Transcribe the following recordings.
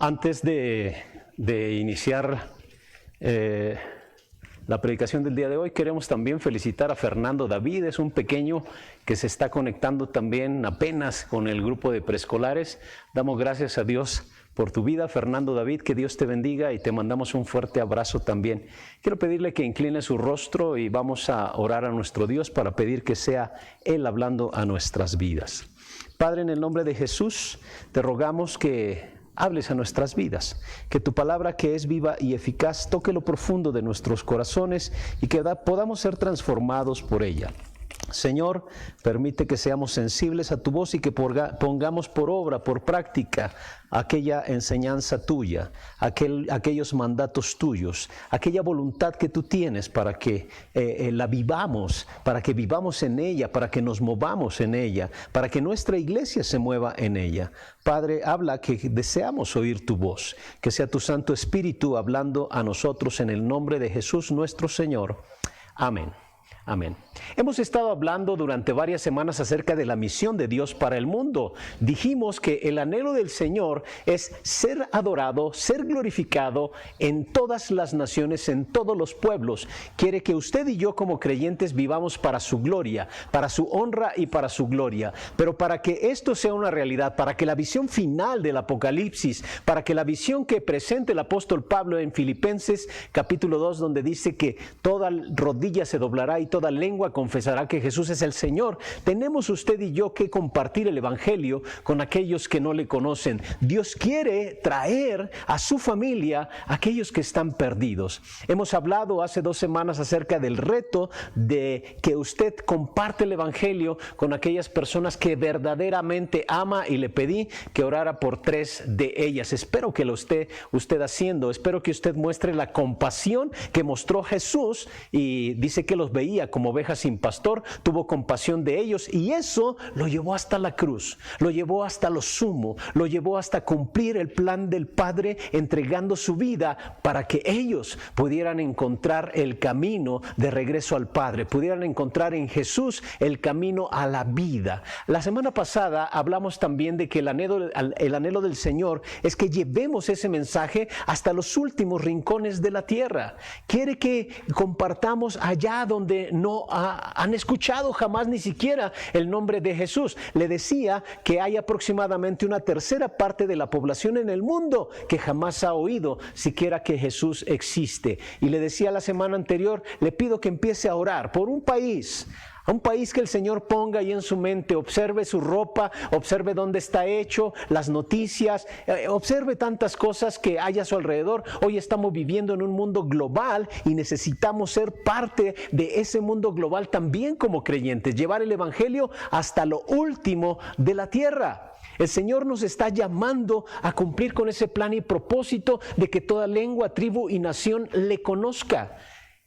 Antes de iniciar la predicación del día de hoy, queremos también felicitar a Fernando David. Es un pequeño que se está conectando también apenas con el grupo de preescolares. Damos gracias a Dios por tu vida, Fernando David, que Dios te bendiga y te mandamos un fuerte abrazo también. Quiero pedirle que incline su rostro y vamos a orar a nuestro Dios para pedir que sea Él hablando a nuestras vidas. Padre, en el nombre de Jesús, te rogamos que hables a nuestras vidas, que tu palabra, que es viva y eficaz, toque lo profundo de nuestros corazones y que podamos ser transformados por ella. Señor, permite que seamos sensibles a tu voz y que pongamos por obra, por práctica, aquella enseñanza tuya, aquellos mandatos tuyos, aquella voluntad que tú tienes para que la vivamos, para que vivamos en ella, para que nos movamos en ella, para que nuestra iglesia se mueva en ella. Padre, habla, que deseamos oír tu voz, que sea tu Santo Espíritu hablando a nosotros en el nombre de Jesús nuestro Señor. Amén. Amén. Hemos estado hablando durante varias semanas acerca de la misión de Dios para el mundo. Dijimos que el anhelo del Señor es ser adorado, ser glorificado en todas las naciones, en todos los pueblos. Quiere que usted y yo como creyentes vivamos para su gloria, para su honra y para su gloria. Pero para que esto sea una realidad, para que la visión final del Apocalipsis, para que la visión que presenta el apóstol Pablo en Filipenses capítulo 2, donde dice que toda rodilla se doblará y toda lengua confesará que Jesús es el Señor, tenemos usted y yo que compartir el Evangelio con aquellos que no le conocen. Dios quiere traer a su familia a aquellos que están perdidos. Hemos hablado hace 2 semanas acerca del reto de que usted comparte el Evangelio con aquellas personas que verdaderamente ama, y le pedí que orara por 3 de ellas. Espero que lo esté usted haciendo. Espero que usted muestre la compasión que mostró Jesús, y dice que los veía como ovejas sin pastor, tuvo compasión de ellos, y eso lo llevó hasta la cruz, lo llevó hasta lo sumo, lo llevó hasta cumplir el plan del Padre, entregando su vida para que ellos pudieran encontrar el camino de regreso al Padre, pudieran encontrar en Jesús el camino a la vida. La semana pasada hablamos también de que el anhelo del Señor es que llevemos ese mensaje hasta los últimos rincones de la tierra. Quiere que compartamos allá donde no han escuchado jamás ni siquiera el nombre de Jesús. Le decía que hay aproximadamente una tercera parte de la población en el mundo que jamás ha oído siquiera que Jesús existe. Y le decía la semana anterior, le pido que empiece a orar por un país, a un país que el Señor ponga ahí en su mente. Observe su ropa, observe dónde está hecho, las noticias, observe tantas cosas que hay a su alrededor. Hoy estamos viviendo en un mundo global y necesitamos ser parte de ese mundo global también como creyentes, llevar el Evangelio hasta lo último de la tierra. El Señor nos está llamando a cumplir con ese plan y propósito de que toda lengua, tribu y nación le conozca.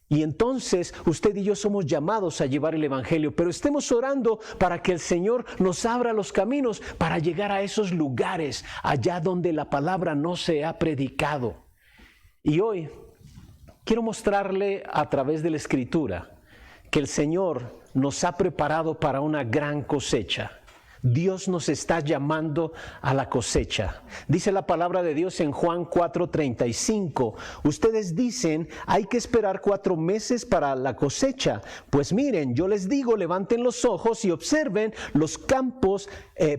Y entonces usted y yo somos llamados a llevar el Evangelio, pero estemos orando para que el Señor nos abra los caminos para llegar a esos lugares, allá donde la palabra no se ha predicado. Y hoy quiero mostrarle a través de la Escritura que el Señor nos ha preparado para una gran cosecha. Dios nos está llamando a la cosecha. Dice la palabra de Dios en Juan 4:35. Ustedes dicen, hay que esperar 4 meses para la cosecha. Pues miren, yo les digo, levanten los ojos y observen los campos,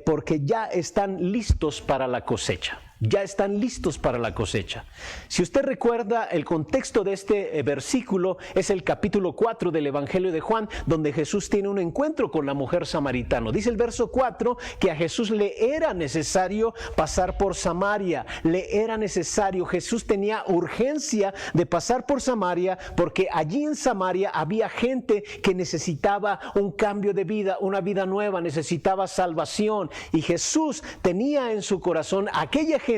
porque ya están listos para la cosecha. Ya están listos para la cosecha. Si usted recuerda, el contexto de este versículo es el capítulo 4 del Evangelio de Juan, donde Jesús tiene un encuentro con la mujer samaritana. Dice el verso 4 que a Jesús le era necesario pasar por Samaria. Le era necesario. Jesús tenía urgencia de pasar por Samaria, porque allí en Samaria había gente que necesitaba un cambio de vida, una vida nueva, necesitaba salvación. Y Jesús tenía en su corazón aquella gente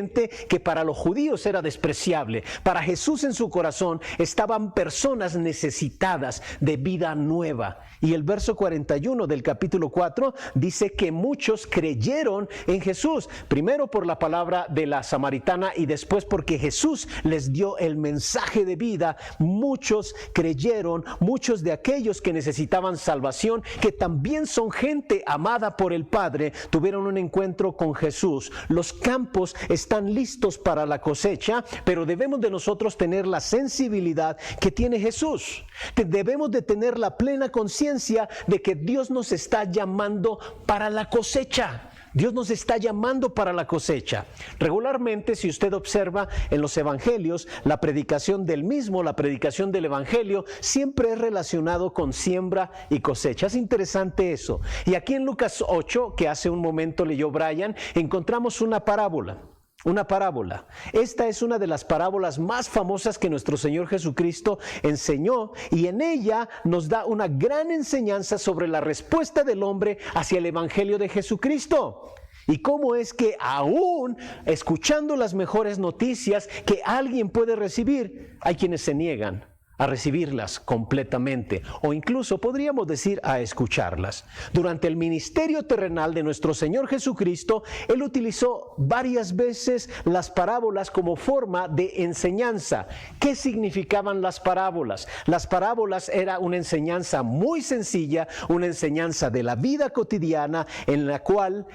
que para los judíos era despreciable. Para Jesús en su corazón estaban personas necesitadas de vida nueva. Y el verso 41 del capítulo 4 dice que muchos creyeron en Jesús, primero por la palabra de la samaritana y después porque Jesús les dio el mensaje de vida. Muchos creyeron, muchos de aquellos que necesitaban salvación, que también son gente amada por el Padre, tuvieron un encuentro con Jesús. Los campos estaban están listos para la cosecha, pero debemos de nosotros tener la sensibilidad que tiene Jesús. Debemos de tener la plena conciencia de que Dios nos está llamando para la cosecha. Dios nos está llamando para la cosecha. Regularmente, si usted observa en los evangelios, la predicación del evangelio, siempre es relacionado con siembra y cosecha. Es interesante eso. Y aquí en Lucas 8, que hace un momento leyó Brian, encontramos una parábola. Esta es una de las parábolas más famosas que nuestro Señor Jesucristo enseñó, y en ella nos da una gran enseñanza sobre la respuesta del hombre hacia el evangelio de Jesucristo. Y cómo es que aún escuchando las mejores noticias que alguien puede recibir, hay quienes se niegan a recibirlas completamente, o incluso podríamos decir a escucharlas. Durante el ministerio terrenal de nuestro Señor Jesucristo, Él utilizó varias veces las parábolas como forma de enseñanza. ¿Qué significaban las parábolas? Las parábolas era una enseñanza muy sencilla, una enseñanza de la vida cotidiana en la cual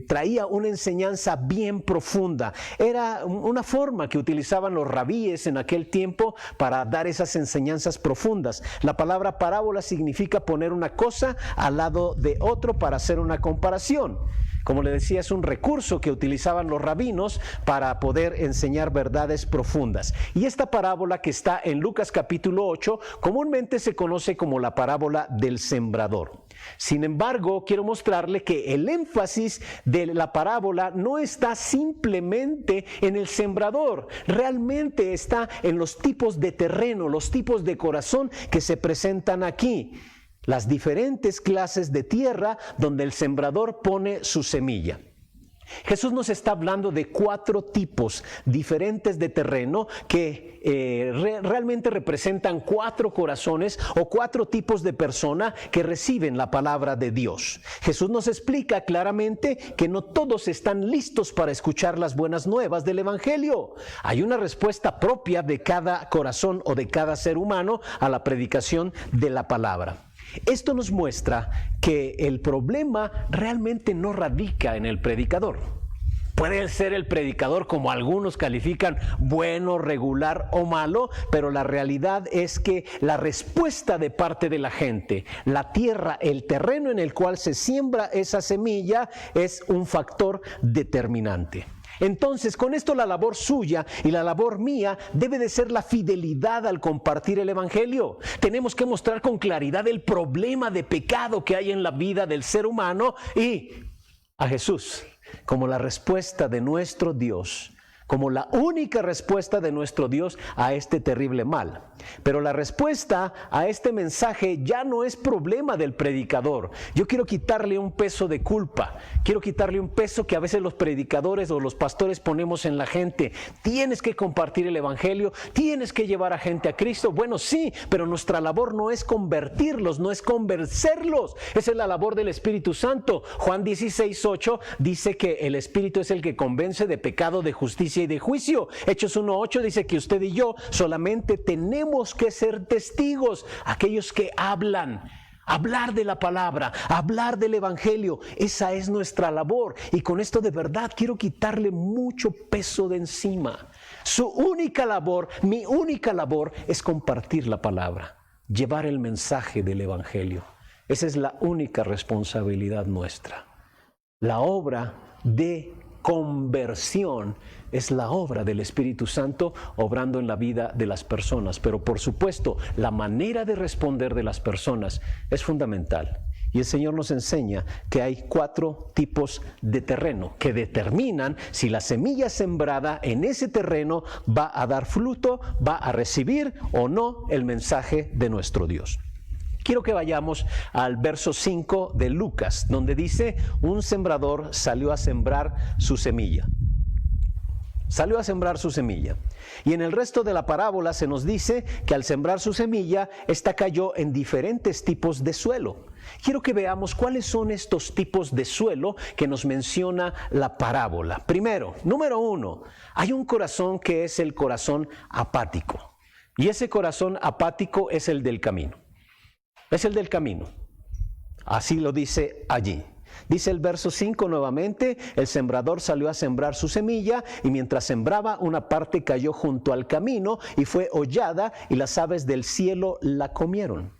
traía una enseñanza bien profunda. Era una forma que utilizaban los rabíes en aquel tiempo para dar esas enseñanzas profundas. La palabra parábola significa poner una cosa al lado de otro para hacer una comparación. Como le decía, es un recurso que utilizaban los rabinos para poder enseñar verdades profundas. Y esta parábola que está en Lucas capítulo 8, comúnmente se conoce como la parábola del sembrador. Sin embargo, quiero mostrarle que el énfasis de la parábola no está simplemente en el sembrador, realmente está en los tipos de terreno, los tipos de corazón que se presentan aquí. Las diferentes clases de tierra donde el sembrador pone su semilla. Jesús nos está hablando de 4 tipos diferentes de terreno que realmente representan 4 corazones o 4 tipos de persona que reciben la palabra de Dios. Jesús nos explica claramente que no todos están listos para escuchar las buenas nuevas del evangelio. Hay una respuesta propia de cada corazón o de cada ser humano a la predicación de la palabra. Esto nos muestra que el problema realmente no radica en el predicador. Puede ser el predicador, como algunos califican, bueno, regular o malo, pero la realidad es que la respuesta de parte de la gente, la tierra, el terreno en el cual se siembra esa semilla, es un factor determinante. Entonces, con esto la labor suya y la labor mía debe de ser la fidelidad al compartir el evangelio. Tenemos que mostrar con claridad el problema de pecado que hay en la vida del ser humano y a Jesús como la respuesta de nuestro Dios, como la única respuesta de nuestro Dios a este terrible mal. Pero la respuesta a este mensaje ya no es problema del predicador. Yo quiero quitarle un peso de culpa, quiero quitarle un peso que a veces los predicadores o los pastores ponemos en la gente. Tienes que compartir el evangelio, tienes que llevar a gente a Cristo. Bueno, sí, pero nuestra labor no es convertirlos, no es convencerlos. Esa es la labor del Espíritu Santo. Juan 16:8 dice que el Espíritu es el que convence de pecado, de justicia y de juicio. Hechos 1:8 dice que usted y yo solamente tenemos que ser testigos, aquellos que hablan, hablar de la palabra, hablar del evangelio. Esa es nuestra labor, y con esto de verdad quiero quitarle mucho peso de encima. Su única labor, mi única labor, es compartir la palabra, llevar el mensaje del evangelio. Esa es la única responsabilidad nuestra. La obra de conversión es la obra del Espíritu Santo obrando en la vida de las personas. Pero por supuesto, la manera de responder de las personas es fundamental. Y el Señor nos enseña que hay 4 tipos de terreno que determinan si la semilla sembrada en ese terreno va a dar fruto, va a recibir o no el mensaje de nuestro Dios. Quiero que vayamos al verso 5 de Lucas, donde dice: un sembrador salió a sembrar su semilla. Salió a sembrar su semilla. Y en el resto de la parábola se nos dice que al sembrar su semilla, esta cayó en diferentes tipos de suelo. Quiero que veamos cuáles son estos tipos de suelo que nos menciona la parábola. Primero, número 1, hay un corazón que es el corazón apático. Y ese corazón apático es el del camino. Es el del camino. Así lo dice allí. Dice el verso 5 nuevamente, el sembrador salió a sembrar su semilla y mientras sembraba una parte cayó junto al camino y fue hollada y las aves del cielo la comieron.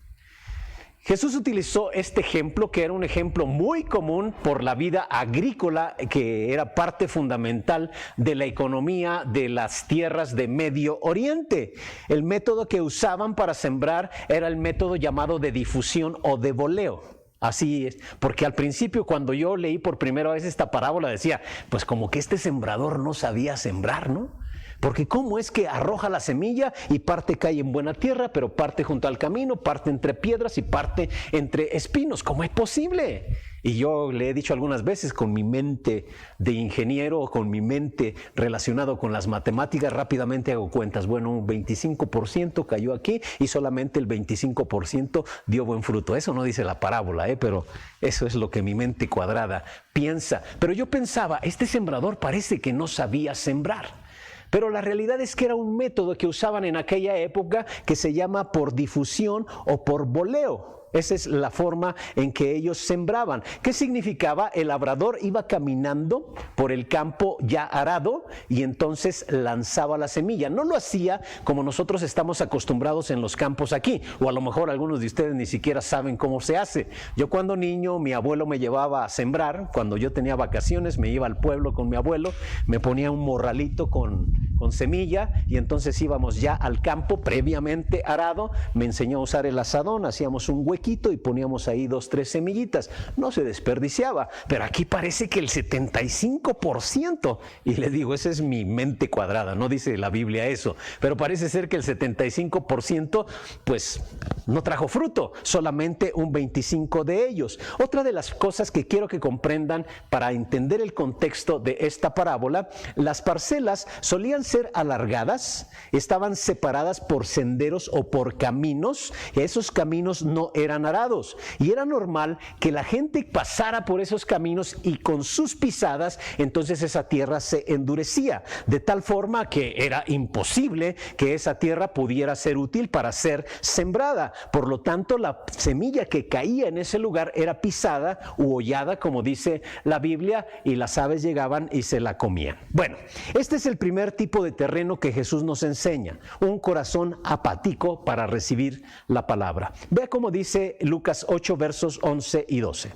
Jesús utilizó este ejemplo, que era un ejemplo muy común por la vida agrícola, que era parte fundamental de la economía de las tierras de Medio Oriente. El método que usaban para sembrar era el método llamado de difusión o de voleo. Así es, porque al principio cuando yo leí por primera vez esta parábola decía, pues como que este sembrador no sabía sembrar, ¿no? Porque cómo es que arroja la semilla y parte cae en buena tierra, pero parte junto al camino, parte entre piedras y parte entre espinos. ¿Cómo es posible? Y yo le he dicho algunas veces, con mi mente de ingeniero o con mi mente relacionado con las matemáticas, rápidamente hago cuentas. Bueno, un 25% cayó aquí y solamente el 25% dio buen fruto. Eso no dice la parábola, pero eso es lo que mi mente cuadrada piensa. Pero yo pensaba, este sembrador parece que no sabía sembrar. Pero la realidad es que era un método que usaban en aquella época que se llama por difusión o por voleo. Esa es la forma en que ellos sembraban. ¿Qué significaba? El labrador iba caminando por el campo ya arado y entonces lanzaba la semilla. No lo hacía como nosotros estamos acostumbrados en los campos aquí, o a lo mejor algunos de ustedes ni siquiera saben cómo se hace. Yo cuando niño, mi abuelo me llevaba a sembrar. Cuando yo tenía vacaciones, me iba al pueblo con mi abuelo, me ponía un morralito con semilla y entonces íbamos ya al campo previamente arado. Me enseñó a usar el azadón, hacíamos un huequito y poníamos ahí 2, 3 semillitas. No se desperdiciaba, pero aquí parece que el 75%, y le digo, esa es mi mente cuadrada, no dice la Biblia eso, pero parece ser que el 75% pues no trajo fruto, solamente un 25% de ellos. Otra de las cosas que quiero que comprendan para entender el contexto de esta parábola, las parcelas solían ser alargadas, estaban separadas por senderos o por caminos, y esos caminos no eran arados, y era normal que la gente pasara por esos caminos y con sus pisadas, entonces esa tierra se endurecía, de tal forma que era imposible que esa tierra pudiera ser útil para ser sembrada. Por lo tanto, la semilla que caía en ese lugar era pisada u hollada, como dice la Biblia, y las aves llegaban y se la comían. Bueno, este es el primer tipo de terreno que Jesús nos enseña, un corazón apático para recibir la palabra. Vea cómo dice Lucas 8, versos 11 y 12.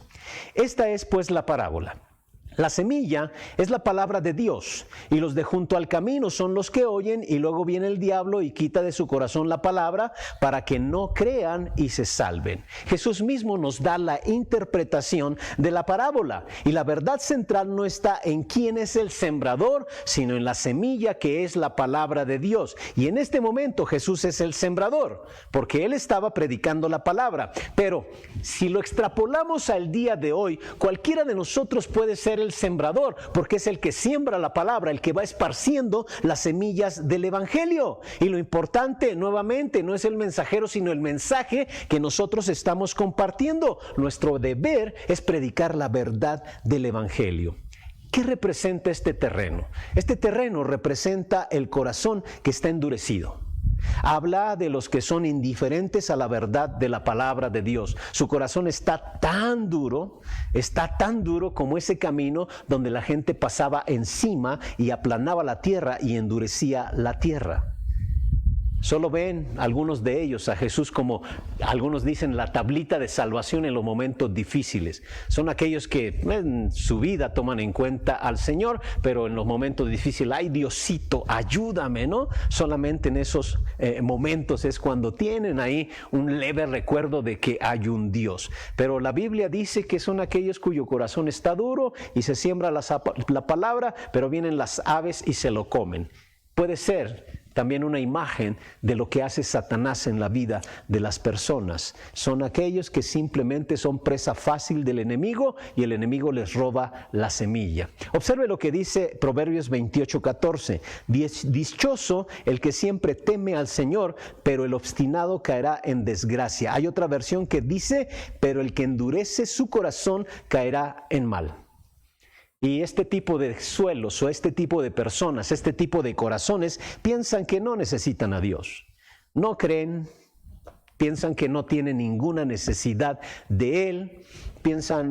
Esta es pues la parábola. La semilla es la palabra de Dios, y los de junto al camino son los que oyen, y luego viene el diablo y quita de su corazón la palabra para que no crean y se salven. Jesús mismo nos da la interpretación de la parábola, y la verdad central no está en quién es el sembrador, sino en la semilla que es la palabra de Dios. Y en este momento Jesús es el sembrador, porque Él estaba predicando la palabra. Pero si lo extrapolamos al día de hoy, cualquiera de nosotros puede ser el sembrador, porque es el que siembra la palabra, el que va esparciendo las semillas del evangelio. Y lo importante, nuevamente, no es el mensajero, sino el mensaje que nosotros estamos compartiendo. Nuestro deber es predicar la verdad del evangelio. ¿Qué representa este terreno? Este terreno representa el corazón que está endurecido. Habla de los que son indiferentes a la verdad de la palabra de Dios. Su corazón está tan duro como ese camino donde la gente pasaba encima y aplanaba la tierra y endurecía la tierra. Solo ven algunos de ellos a Jesús como, algunos dicen, la tablita de salvación en los momentos difíciles. Son aquellos que en su vida toman en cuenta al Señor, pero en los momentos difíciles, ay Diosito, ayúdame, ¿no? Solamente en esos momentos es cuando tienen ahí un leve recuerdo de que hay un Dios. Pero la Biblia dice que son aquellos cuyo corazón está duro y se siembra la palabra, pero vienen las aves y se lo comen. Puede ser también una imagen de lo que hace Satanás en la vida de las personas. Son aquellos que simplemente son presa fácil del enemigo y el enemigo les roba la semilla. Observe lo que dice Proverbios 28:14. Dichoso el que siempre teme al Señor, pero el obstinado caerá en desgracia. Hay otra versión que dice, pero el que endurece su corazón caerá en mal. Y este tipo de suelos o este tipo de personas, este tipo de corazones piensan que no necesitan a Dios. No creen, piensan que no tienen ninguna necesidad de Él,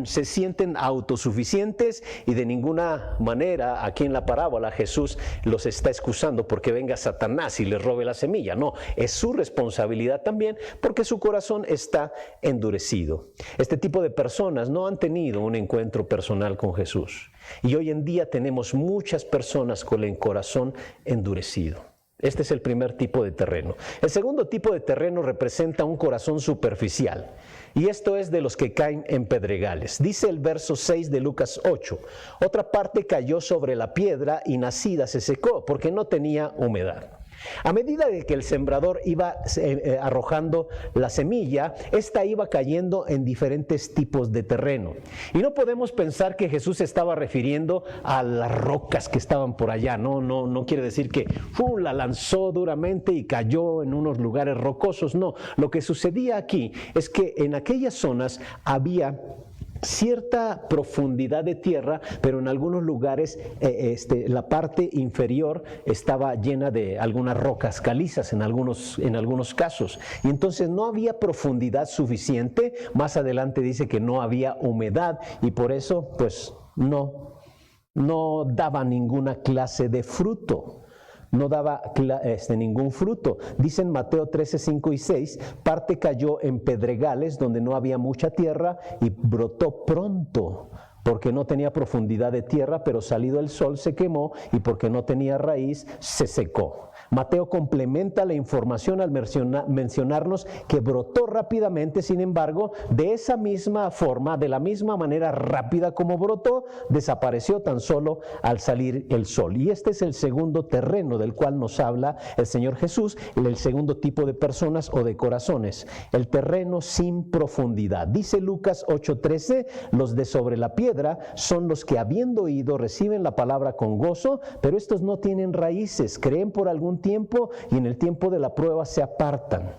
se sienten autosuficientes y de ninguna manera aquí en la parábola Jesús los está excusando porque venga Satanás y les robe la semilla. No, es su responsabilidad también porque su corazón está endurecido. Este tipo de personas no han tenido un encuentro personal con Jesús y hoy en día tenemos muchas personas con el corazón endurecido. Este es el primer tipo de terreno. El segundo tipo de terreno representa un corazón superficial. Y esto es de los que caen en pedregales. Dice el verso 6 de Lucas 8. Otra parte cayó sobre la piedra y nacida se secó porque no tenía humedad. A medida de que el sembrador iba arrojando la semilla, esta iba cayendo en diferentes tipos de terreno. Y no podemos pensar que Jesús se estaba refiriendo a las rocas que estaban por allá. No quiere decir que la lanzó duramente y cayó en unos lugares rocosos. No, lo que sucedía aquí es que en aquellas zonas había cierta profundidad de tierra, pero en algunos lugares la parte inferior estaba llena de algunas rocas calizas en algunos casos, y entonces no había profundidad suficiente. Más adelante dice que no había humedad y por eso pues no daba ninguna clase de fruto. No daba ningún fruto. Dice en Mateo 13, 5 y 6, parte cayó en pedregales donde no había mucha tierra y brotó pronto, porque no tenía profundidad de tierra, pero salido el sol se quemó y porque no tenía raíz se secó. Mateo complementa la información al mencionarnos que brotó rápidamente, sin embargo, de esa misma forma, de la misma manera rápida como brotó, desapareció tan solo al salir el sol. Y este es el segundo terreno del cual nos habla el Señor Jesús, el segundo tipo de personas o de corazones, el terreno sin profundidad. Dice Lucas 8:13, los de sobre la piedra son los que habiendo oído reciben la palabra con gozo, pero estos no tienen raíces, creen por algún tiempo y en el tiempo de la prueba se apartan.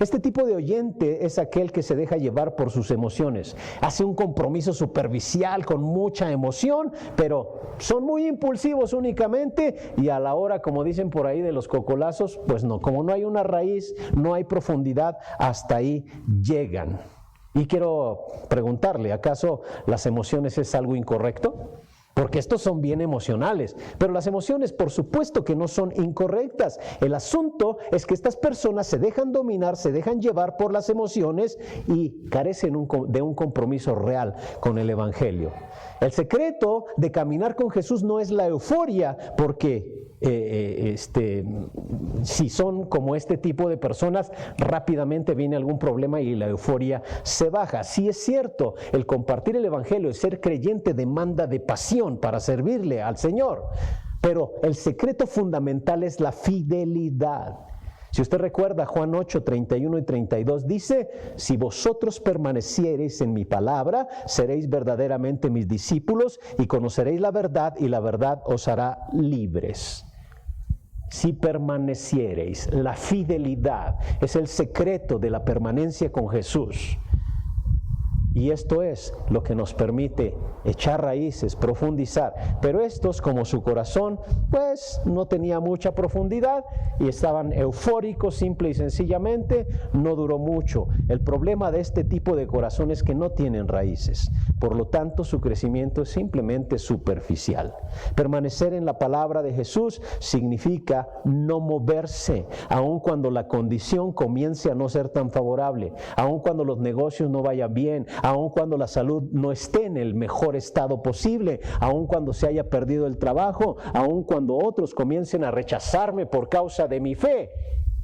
Este tipo de oyente es aquel que se deja llevar por sus emociones, hace un compromiso superficial con mucha emoción, pero son muy impulsivos únicamente y a la hora, como dicen por ahí, de los cocolazos, pues no, como no hay una raíz, no hay profundidad, hasta ahí llegan. Y quiero preguntarle, ¿acaso las emociones es algo incorrecto? Porque estos son bien emocionales, pero las emociones por supuesto que no son incorrectas. El asunto es que estas personas se dejan dominar, se dejan llevar por las emociones y carecen de un compromiso real con el Evangelio. El secreto de caminar con Jesús no es la euforia, porque si son como este tipo de personas, rápidamente viene algún problema y la euforia se baja. Sí es cierto, el compartir el Evangelio, el ser creyente demanda de pasión para servirle al Señor, pero el secreto fundamental es la fidelidad. Si usted recuerda Juan 8, 31 y 32 dice, si vosotros permaneciereis en mi palabra, seréis verdaderamente mis discípulos y conoceréis la verdad y la verdad os hará libres. Si permaneciereis, la fidelidad es el secreto de la permanencia con Jesús. Y esto es lo que nos permite echar raíces, profundizar. Pero estos, como su corazón, pues no tenía mucha profundidad y estaban eufóricos simple y sencillamente, no duró mucho. El problema de este tipo de corazón es que no tienen raíces. Por lo tanto, su crecimiento es simplemente superficial. Permanecer en la palabra de Jesús significa no moverse, aun cuando la condición comience a no ser tan favorable, aun cuando los negocios no vayan bien, aun cuando la salud no esté en el mejor estado posible, aun cuando se haya perdido el trabajo, aun cuando otros comiencen a rechazarme por causa de mi fe.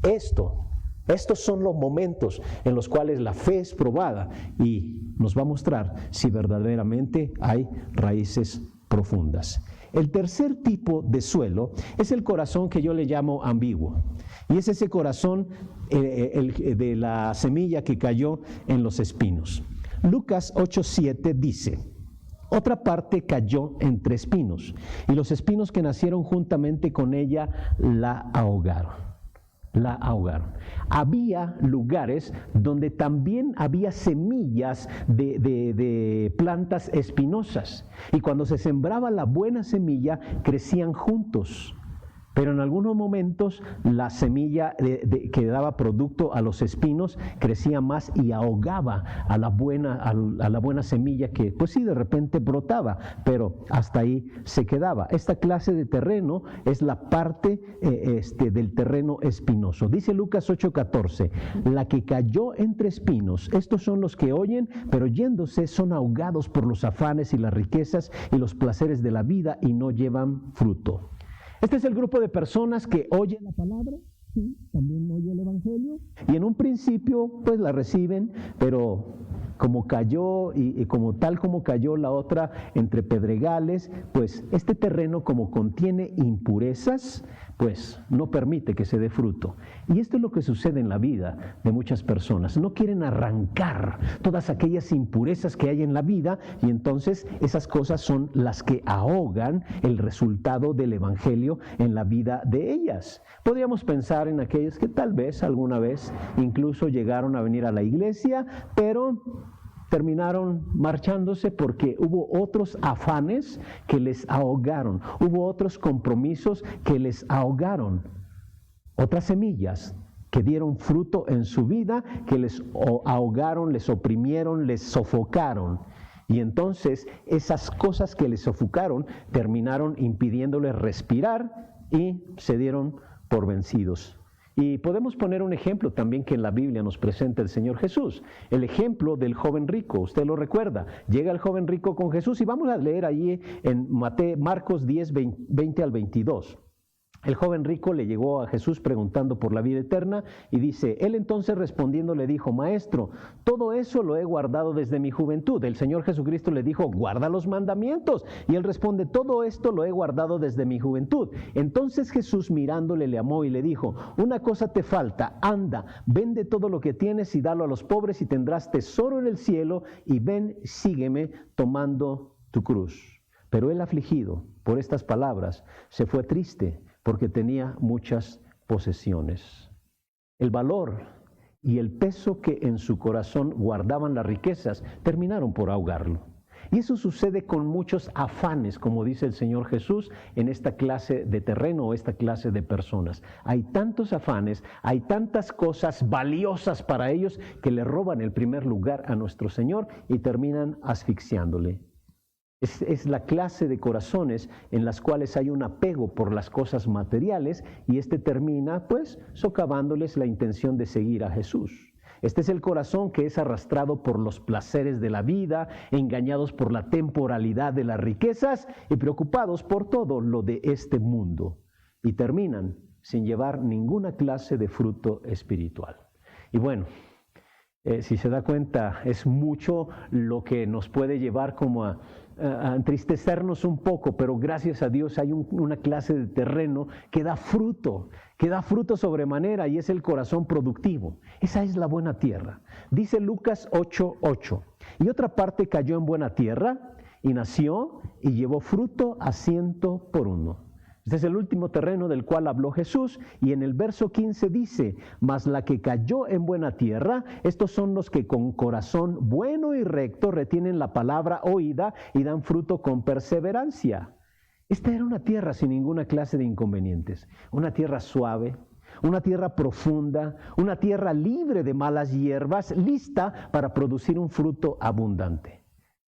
Estos son los momentos en los cuales la fe es probada y nos va a mostrar si verdaderamente hay raíces profundas. El tercer tipo de suelo es el corazón que yo le llamo ambiguo, y es ese corazón de la semilla que cayó en los espinos. Lucas 8:7 dice, otra parte cayó entre espinos, y los espinos que nacieron juntamente con ella la ahogaron. Había lugares donde también había semillas de plantas espinosas, y cuando se sembraba la buena semilla, crecían juntos. Pero en algunos momentos la semilla que daba producto a los espinos crecía más y ahogaba a la buena semilla que, pues sí, de repente brotaba, pero hasta ahí se quedaba. Esta clase de terreno es la parte del terreno espinoso. Dice Lucas 8:14, la que cayó entre espinos, estos son los que oyen, pero yéndose son ahogados por los afanes y las riquezas y los placeres de la vida y no llevan fruto. Este es el grupo de personas que oyen la palabra, sí, también oye el evangelio, y en un principio pues la reciben, pero como cayó y como cayó la otra entre pedregales, pues este terreno como contiene impurezas, pues no permite que se dé fruto. Y esto es lo que sucede en la vida de muchas personas. No quieren arrancar todas aquellas impurezas que hay en la vida y entonces esas cosas son las que ahogan el resultado del evangelio en la vida de ellas. Podríamos pensar en aquellos que tal vez alguna vez incluso llegaron a venir a la iglesia, pero terminaron marchándose porque hubo otros afanes que les ahogaron, hubo otros compromisos que les ahogaron, otras semillas que dieron fruto en su vida, que les ahogaron, les oprimieron, les sofocaron. Y entonces esas cosas que les sofocaron terminaron impidiéndoles respirar y se dieron por vencidos. Y podemos poner un ejemplo también que en la Biblia nos presenta el Señor Jesús. El ejemplo del joven rico, usted lo recuerda. Llega el joven rico con Jesús y vamos a leer allí en Marcos 10, 20 al 22. El joven rico le llegó a Jesús preguntando por la vida eterna y dice, él entonces respondiendo le dijo, Maestro, todo eso lo he guardado desde mi juventud. El Señor Jesucristo le dijo, guarda los mandamientos. Y él responde, todo esto lo he guardado desde mi juventud. Entonces Jesús mirándole le amó y le dijo, una cosa te falta, anda, vende todo lo que tienes y dalo a los pobres y tendrás tesoro en el cielo y ven, sígueme tomando tu cruz. Pero él afligido por estas palabras se fue triste, porque tenía muchas posesiones. El valor y el peso que en su corazón guardaban las riquezas terminaron por ahogarlo. Y eso sucede con muchos afanes, como dice el Señor Jesús, en esta clase de terreno o esta clase de personas. Hay tantos afanes, hay tantas cosas valiosas para ellos que le roban el primer lugar a nuestro Señor y terminan asfixiándole. Es la clase de corazones en las cuales hay un apego por las cosas materiales y termina pues socavándoles la intención de seguir a Jesús. Este es el corazón que es arrastrado por los placeres de la vida, engañados por la temporalidad de las riquezas y preocupados por todo lo de este mundo. Y terminan sin llevar ninguna clase de fruto espiritual. Y bueno, si se da cuenta, es mucho lo que nos puede llevar como a entristecernos un poco, pero gracias a Dios hay una clase de terreno que da fruto sobremanera y es el corazón productivo. Esa es la buena tierra. Dice Lucas 8:8, y otra parte cayó en buena tierra y nació y llevó fruto a 100 por uno. Este es el último terreno del cual habló Jesús y en el verso 15 dice, mas la que cayó en buena tierra, estos son los que con corazón bueno y recto retienen la palabra oída y dan fruto con perseverancia. Esta era una tierra sin ninguna clase de inconvenientes, una tierra suave, una tierra profunda, una tierra libre de malas hierbas, lista para producir un fruto abundante.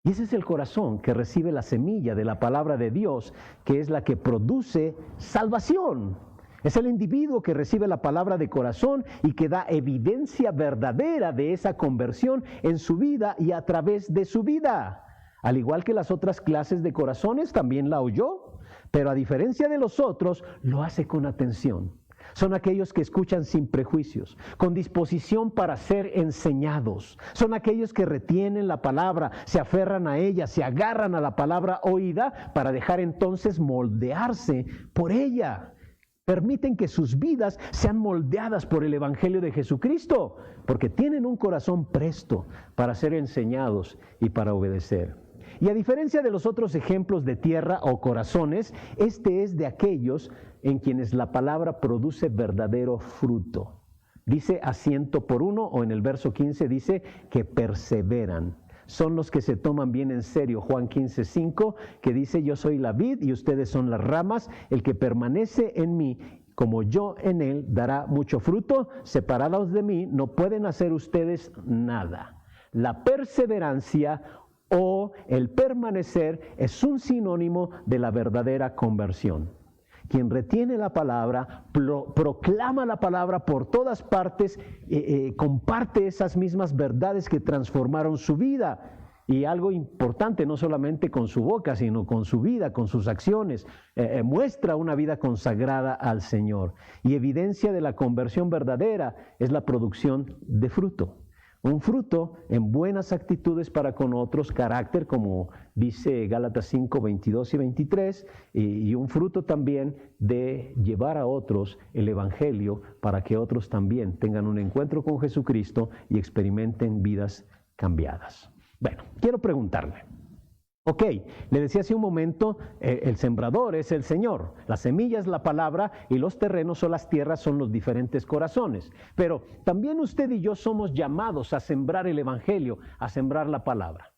Y ese es el corazón que recibe la semilla de la palabra de Dios, que es la que produce salvación. Es el individuo que recibe la palabra de corazón y que da evidencia verdadera de esa conversión en su vida y a través de su vida. Al igual que las otras clases de corazones, también la oyó, pero a diferencia de los otros, lo hace con atención. Son aquellos que escuchan sin prejuicios, con disposición para ser enseñados. Son aquellos que retienen la palabra, se aferran a ella, se agarran a la palabra oída para dejar entonces moldearse por ella. Permiten que sus vidas sean moldeadas por el Evangelio de Jesucristo, porque tienen un corazón presto para ser enseñados y para obedecer. Y a diferencia de los otros ejemplos de tierra o corazones, este es de aquellos en quienes la palabra produce verdadero fruto. Dice a 100 por uno, o en el verso 15 dice que perseveran. son los que se toman bien en serio. Juan 15:5, que dice, yo soy la vid y ustedes son las ramas. El que permanece en mí, como yo en él, dará mucho fruto. Separados de mí, no pueden hacer ustedes nada. La perseverancia o el permanecer es un sinónimo de la verdadera conversión. Quien retiene la palabra, proclama la palabra por todas partes, comparte esas mismas verdades que transformaron su vida. Y algo importante, no solamente con su boca, sino con su vida, con sus acciones, muestra una vida consagrada al Señor. Y evidencia de la conversión verdadera es la producción de fruto. Un fruto en buenas actitudes para con otros, carácter, como dice Gálatas 5, 22 y 23, y un fruto también de llevar a otros el Evangelio para que otros también tengan un encuentro con Jesucristo y experimenten vidas cambiadas. Bueno, quiero preguntarle. Ok, le decía hace un momento, el sembrador es el Señor, la semilla es la palabra y los terrenos o las tierras son los diferentes corazones. Pero también usted y yo somos llamados a sembrar el Evangelio, a sembrar la palabra.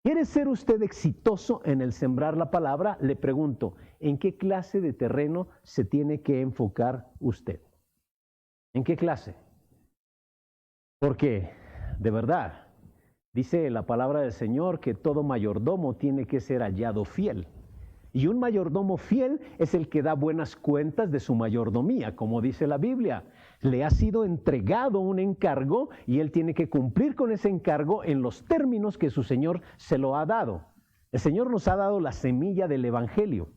¿Quiere ser usted exitoso en el sembrar la palabra? Le pregunto, ¿en qué clase de terreno se tiene que enfocar usted? ¿En qué clase? Porque, de verdad, dice la palabra del Señor que todo mayordomo tiene que ser hallado fiel. Y un mayordomo fiel es el que da buenas cuentas de su mayordomía, como dice la Biblia. Le ha sido entregado un encargo y él tiene que cumplir con ese encargo en los términos que su Señor se lo ha dado. El Señor nos ha dado la semilla del Evangelio.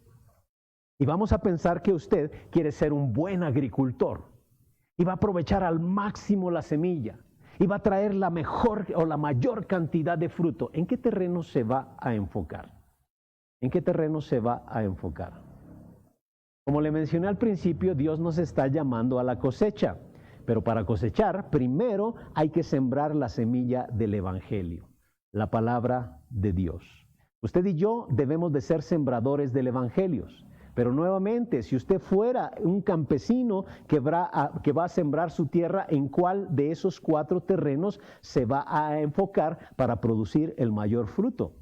Y vamos a pensar que usted quiere ser un buen agricultor y va a aprovechar al máximo la semilla. Y va a traer la mejor o la mayor cantidad de fruto. ¿En qué terreno se va a enfocar? ¿En qué terreno se va a enfocar? Como le mencioné al principio, Dios nos está llamando a la cosecha. Pero para cosechar, primero hay que sembrar la semilla del Evangelio, la palabra de Dios. Usted y yo debemos de ser sembradores del Evangelio. Pero nuevamente, si usted fuera un campesino que va a sembrar su tierra, ¿en cuál de esos 4 terrenos se va a enfocar para producir el mayor fruto?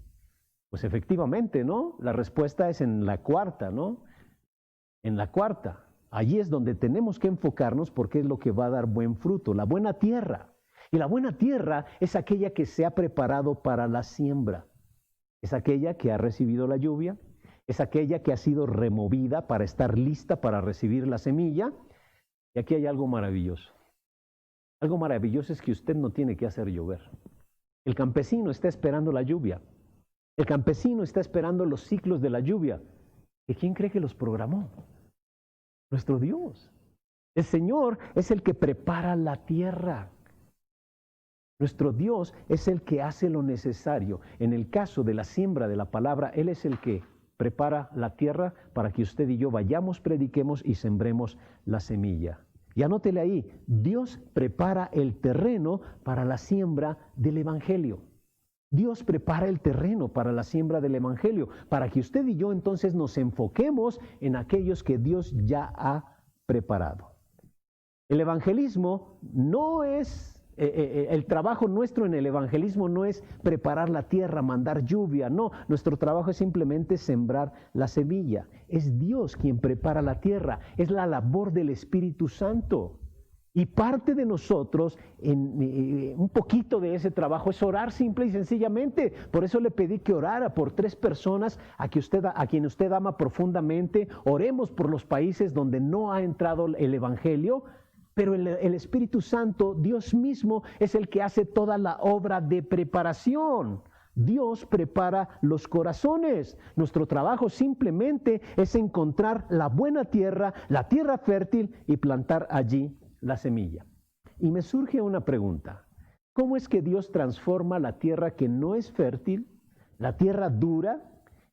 Pues efectivamente, ¿no? La respuesta es en la cuarta, ¿no? En la cuarta. Allí es donde tenemos que enfocarnos porque es lo que va a dar buen fruto, la buena tierra. Y la buena tierra es aquella que se ha preparado para la siembra. Es aquella que ha recibido la lluvia. Es aquella que ha sido removida para estar lista para recibir la semilla. Y aquí hay algo maravilloso. Algo maravilloso es que usted no tiene que hacer llover. El campesino está esperando la lluvia. El campesino está esperando los ciclos de la lluvia. ¿Y quién cree que los programó? Nuestro Dios. El Señor es el que prepara la tierra. Nuestro Dios es el que hace lo necesario. En el caso de la siembra de la palabra, Él es el que prepara la tierra para que usted y yo vayamos, prediquemos y sembremos la semilla. Y anótele ahí, Dios prepara el terreno para la siembra del Evangelio. Dios prepara el terreno para la siembra del Evangelio, para que usted y yo entonces nos enfoquemos en aquellos que Dios ya ha preparado. El evangelismo no es... el trabajo nuestro en el evangelismo no es preparar la tierra, mandar lluvia, no, nuestro trabajo es simplemente sembrar la semilla. Es Dios quien prepara la tierra, es la labor del Espíritu Santo. Y parte de nosotros, un poquito de ese trabajo es orar simple y sencillamente. Por eso le pedí que orara por 3 personas a quien usted ama profundamente. Oremos por los países donde no ha entrado el Evangelio. Pero el Espíritu Santo, Dios mismo, es el que hace toda la obra de preparación. Dios prepara los corazones. Nuestro trabajo simplemente es encontrar la buena tierra, la tierra fértil y plantar allí la semilla. Y me surge una pregunta. ¿Cómo es que Dios transforma la tierra que no es fértil, la tierra dura,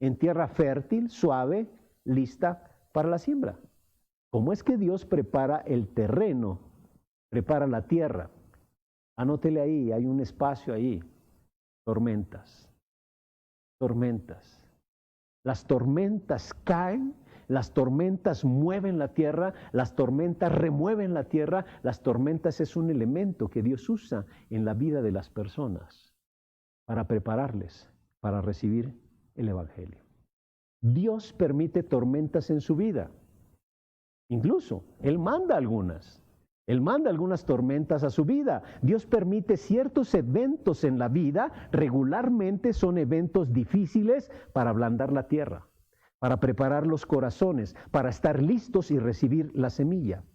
en tierra fértil, suave, lista para la siembra? ¿Cómo es que Dios prepara el terreno, prepara la tierra? Anótele ahí, hay un espacio ahí. Tormentas. Tormentas. Las tormentas caen, las tormentas mueven la tierra, las tormentas remueven la tierra. Las tormentas es un elemento que Dios usa en la vida de las personas para prepararles para recibir el Evangelio. Dios permite tormentas en su vida. Incluso, Él manda algunas. Él manda algunas tormentas a su vida. Dios permite ciertos eventos en la vida. Regularmente son eventos difíciles para ablandar la tierra, para preparar los corazones, para estar listos y recibir la semilla.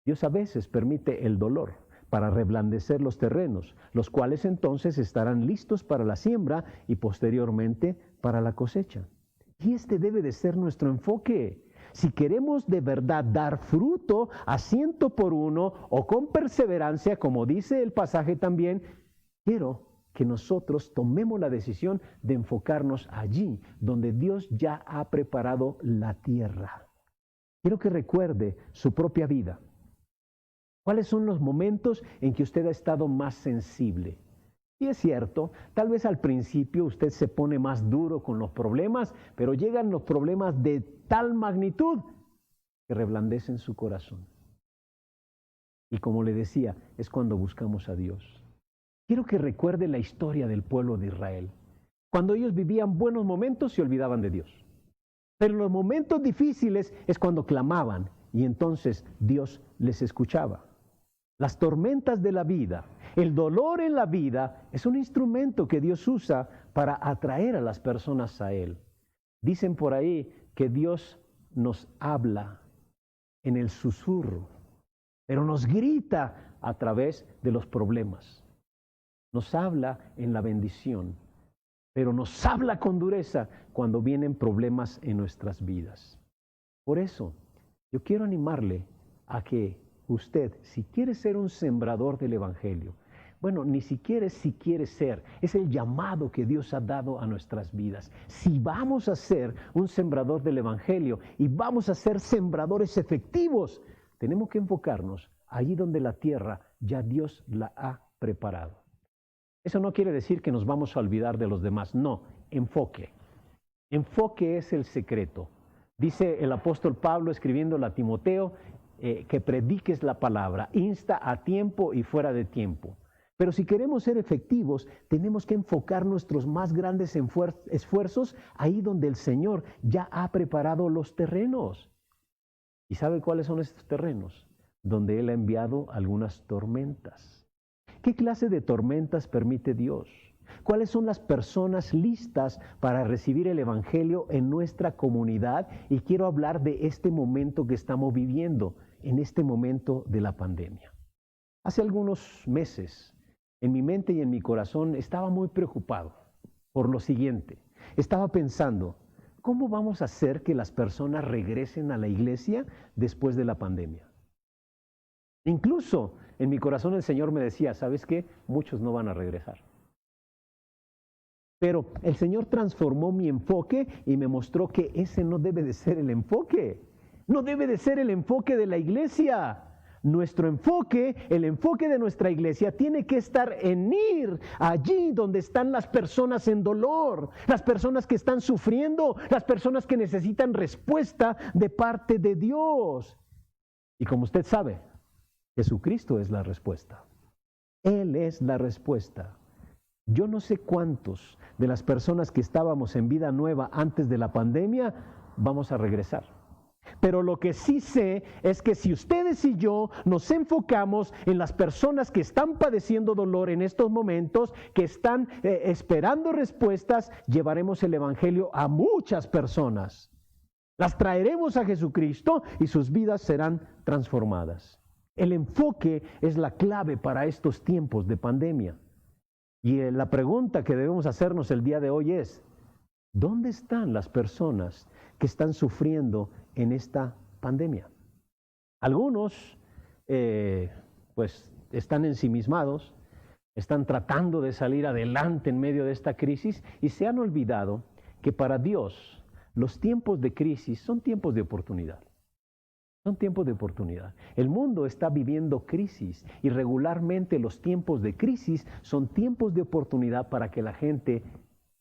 Dios a veces permite el dolor para reblandecer los terrenos, los cuales entonces estarán listos para la siembra y posteriormente para la cosecha. Y este debe de ser nuestro enfoque. Si queremos de verdad dar fruto a 100 por 1 o con perseverancia, como dice el pasaje también, quiero que nosotros tomemos la decisión de enfocarnos allí, donde Dios ya ha preparado la tierra. Quiero que recuerde su propia vida. ¿Cuáles son los momentos en que usted ha estado más sensible? Y es cierto, tal vez al principio usted se pone más duro con los problemas, pero llegan los problemas de tal magnitud que reblandecen su corazón. Y como le decía, es cuando buscamos a Dios. Quiero que recuerde la historia del pueblo de Israel. Cuando ellos vivían buenos momentos, se olvidaban de Dios. Pero en los momentos difíciles es cuando clamaban y entonces Dios les escuchaba. Las tormentas de la vida, el dolor en la vida, es un instrumento que Dios usa para atraer a las personas a Él. Dicen por ahí que Dios nos habla en el susurro, pero nos grita a través de los problemas. Nos habla en la bendición, pero nos habla con dureza cuando vienen problemas en nuestras vidas. Por eso, yo quiero animarle a que usted, si quiere ser un sembrador del Evangelio, bueno, ni siquiera si quiere ser, es el llamado que Dios ha dado a nuestras vidas. Si vamos a ser un sembrador del Evangelio y vamos a ser sembradores efectivos, tenemos que enfocarnos allí donde la tierra ya Dios la ha preparado. Eso no quiere decir que nos vamos a olvidar de los demás, no, enfoque. Enfoque es el secreto. Dice el apóstol Pablo escribiéndole a Timoteo, que prediques la palabra, insta a tiempo y fuera de tiempo. Pero si queremos ser efectivos, tenemos que enfocar nuestros más grandes esfuerzos ahí donde el Señor ya ha preparado los terrenos. ¿Y sabe cuáles son estos terrenos? Donde Él ha enviado algunas tormentas. ¿Qué clase de tormentas permite Dios? ¿Cuáles son las personas listas para recibir el Evangelio en nuestra comunidad? Y quiero hablar de este momento que estamos viviendo, en este momento de la pandemia. Hace algunos meses, en mi mente y en mi corazón, estaba muy preocupado por lo siguiente. Estaba pensando, ¿cómo vamos a hacer que las personas regresen a la iglesia después de la pandemia? Incluso en mi corazón el Señor me decía, ¿sabes qué? Muchos no van a regresar. Pero el Señor transformó mi enfoque y me mostró que ese no debe de ser el enfoque. No debe de ser el enfoque de la iglesia. Nuestro enfoque, el enfoque de nuestra iglesia, tiene que estar en ir allí donde están las personas en dolor, las personas que están sufriendo, las personas que necesitan respuesta de parte de Dios. Y como usted sabe, Jesucristo es la respuesta. Él es la respuesta. Yo no sé cuántos de las personas que estábamos en Vida Nueva antes de la pandemia vamos a regresar. Pero lo que sí sé es que si ustedes y yo nos enfocamos en las personas que están padeciendo dolor en estos momentos, que están esperando respuestas, llevaremos el Evangelio a muchas personas. Las traeremos a Jesucristo y sus vidas serán transformadas. El enfoque es la clave para estos tiempos de pandemia. Y la pregunta que debemos hacernos el día de hoy es, ¿dónde están las personas que están sufriendo en esta pandemia? Algunos pues están ensimismados, están tratando de salir adelante en medio de esta crisis y se han olvidado que para Dios los tiempos de crisis son tiempos de oportunidad. Son tiempos de oportunidad. El mundo está viviendo crisis y regularmente los tiempos de crisis son tiempos de oportunidad para que la gente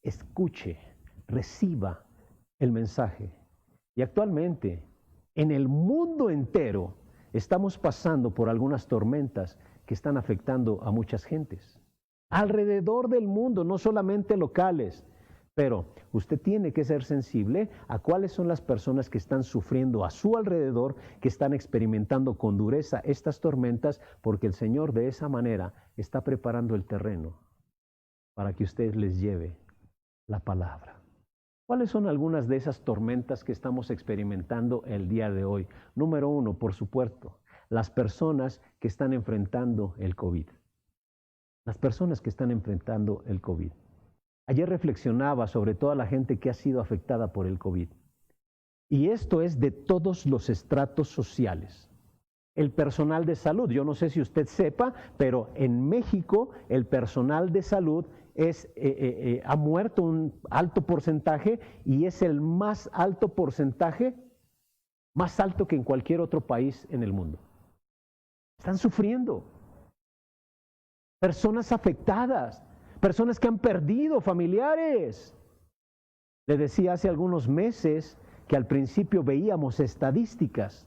escuche, reciba el mensaje. Y actualmente, en el mundo entero, estamos pasando por algunas tormentas que están afectando a muchas gentes. alrededor del mundo, no solamente locales. Pero usted tiene que ser sensible a cuáles son las personas que están sufriendo a su alrededor, que están experimentando con dureza estas tormentas, porque el Señor de esa manera está preparando el terreno para que usted les lleve la palabra. ¿Cuáles son algunas de esas tormentas que estamos experimentando el día de hoy? Número uno, por supuesto, las personas que están enfrentando el COVID. Las personas que están enfrentando el COVID. Ayer reflexionaba sobre toda la gente que ha sido afectada por el COVID. Y esto es de todos los estratos sociales. El personal de salud, yo no sé si usted sepa, pero en México el personal de salud ha muerto un alto porcentaje y es el más alto porcentaje, más alto que en cualquier otro país en el mundo. Están sufriendo. Personas afectadas. Personas que han perdido familiares. Le decía hace algunos meses que al principio veíamos estadísticas,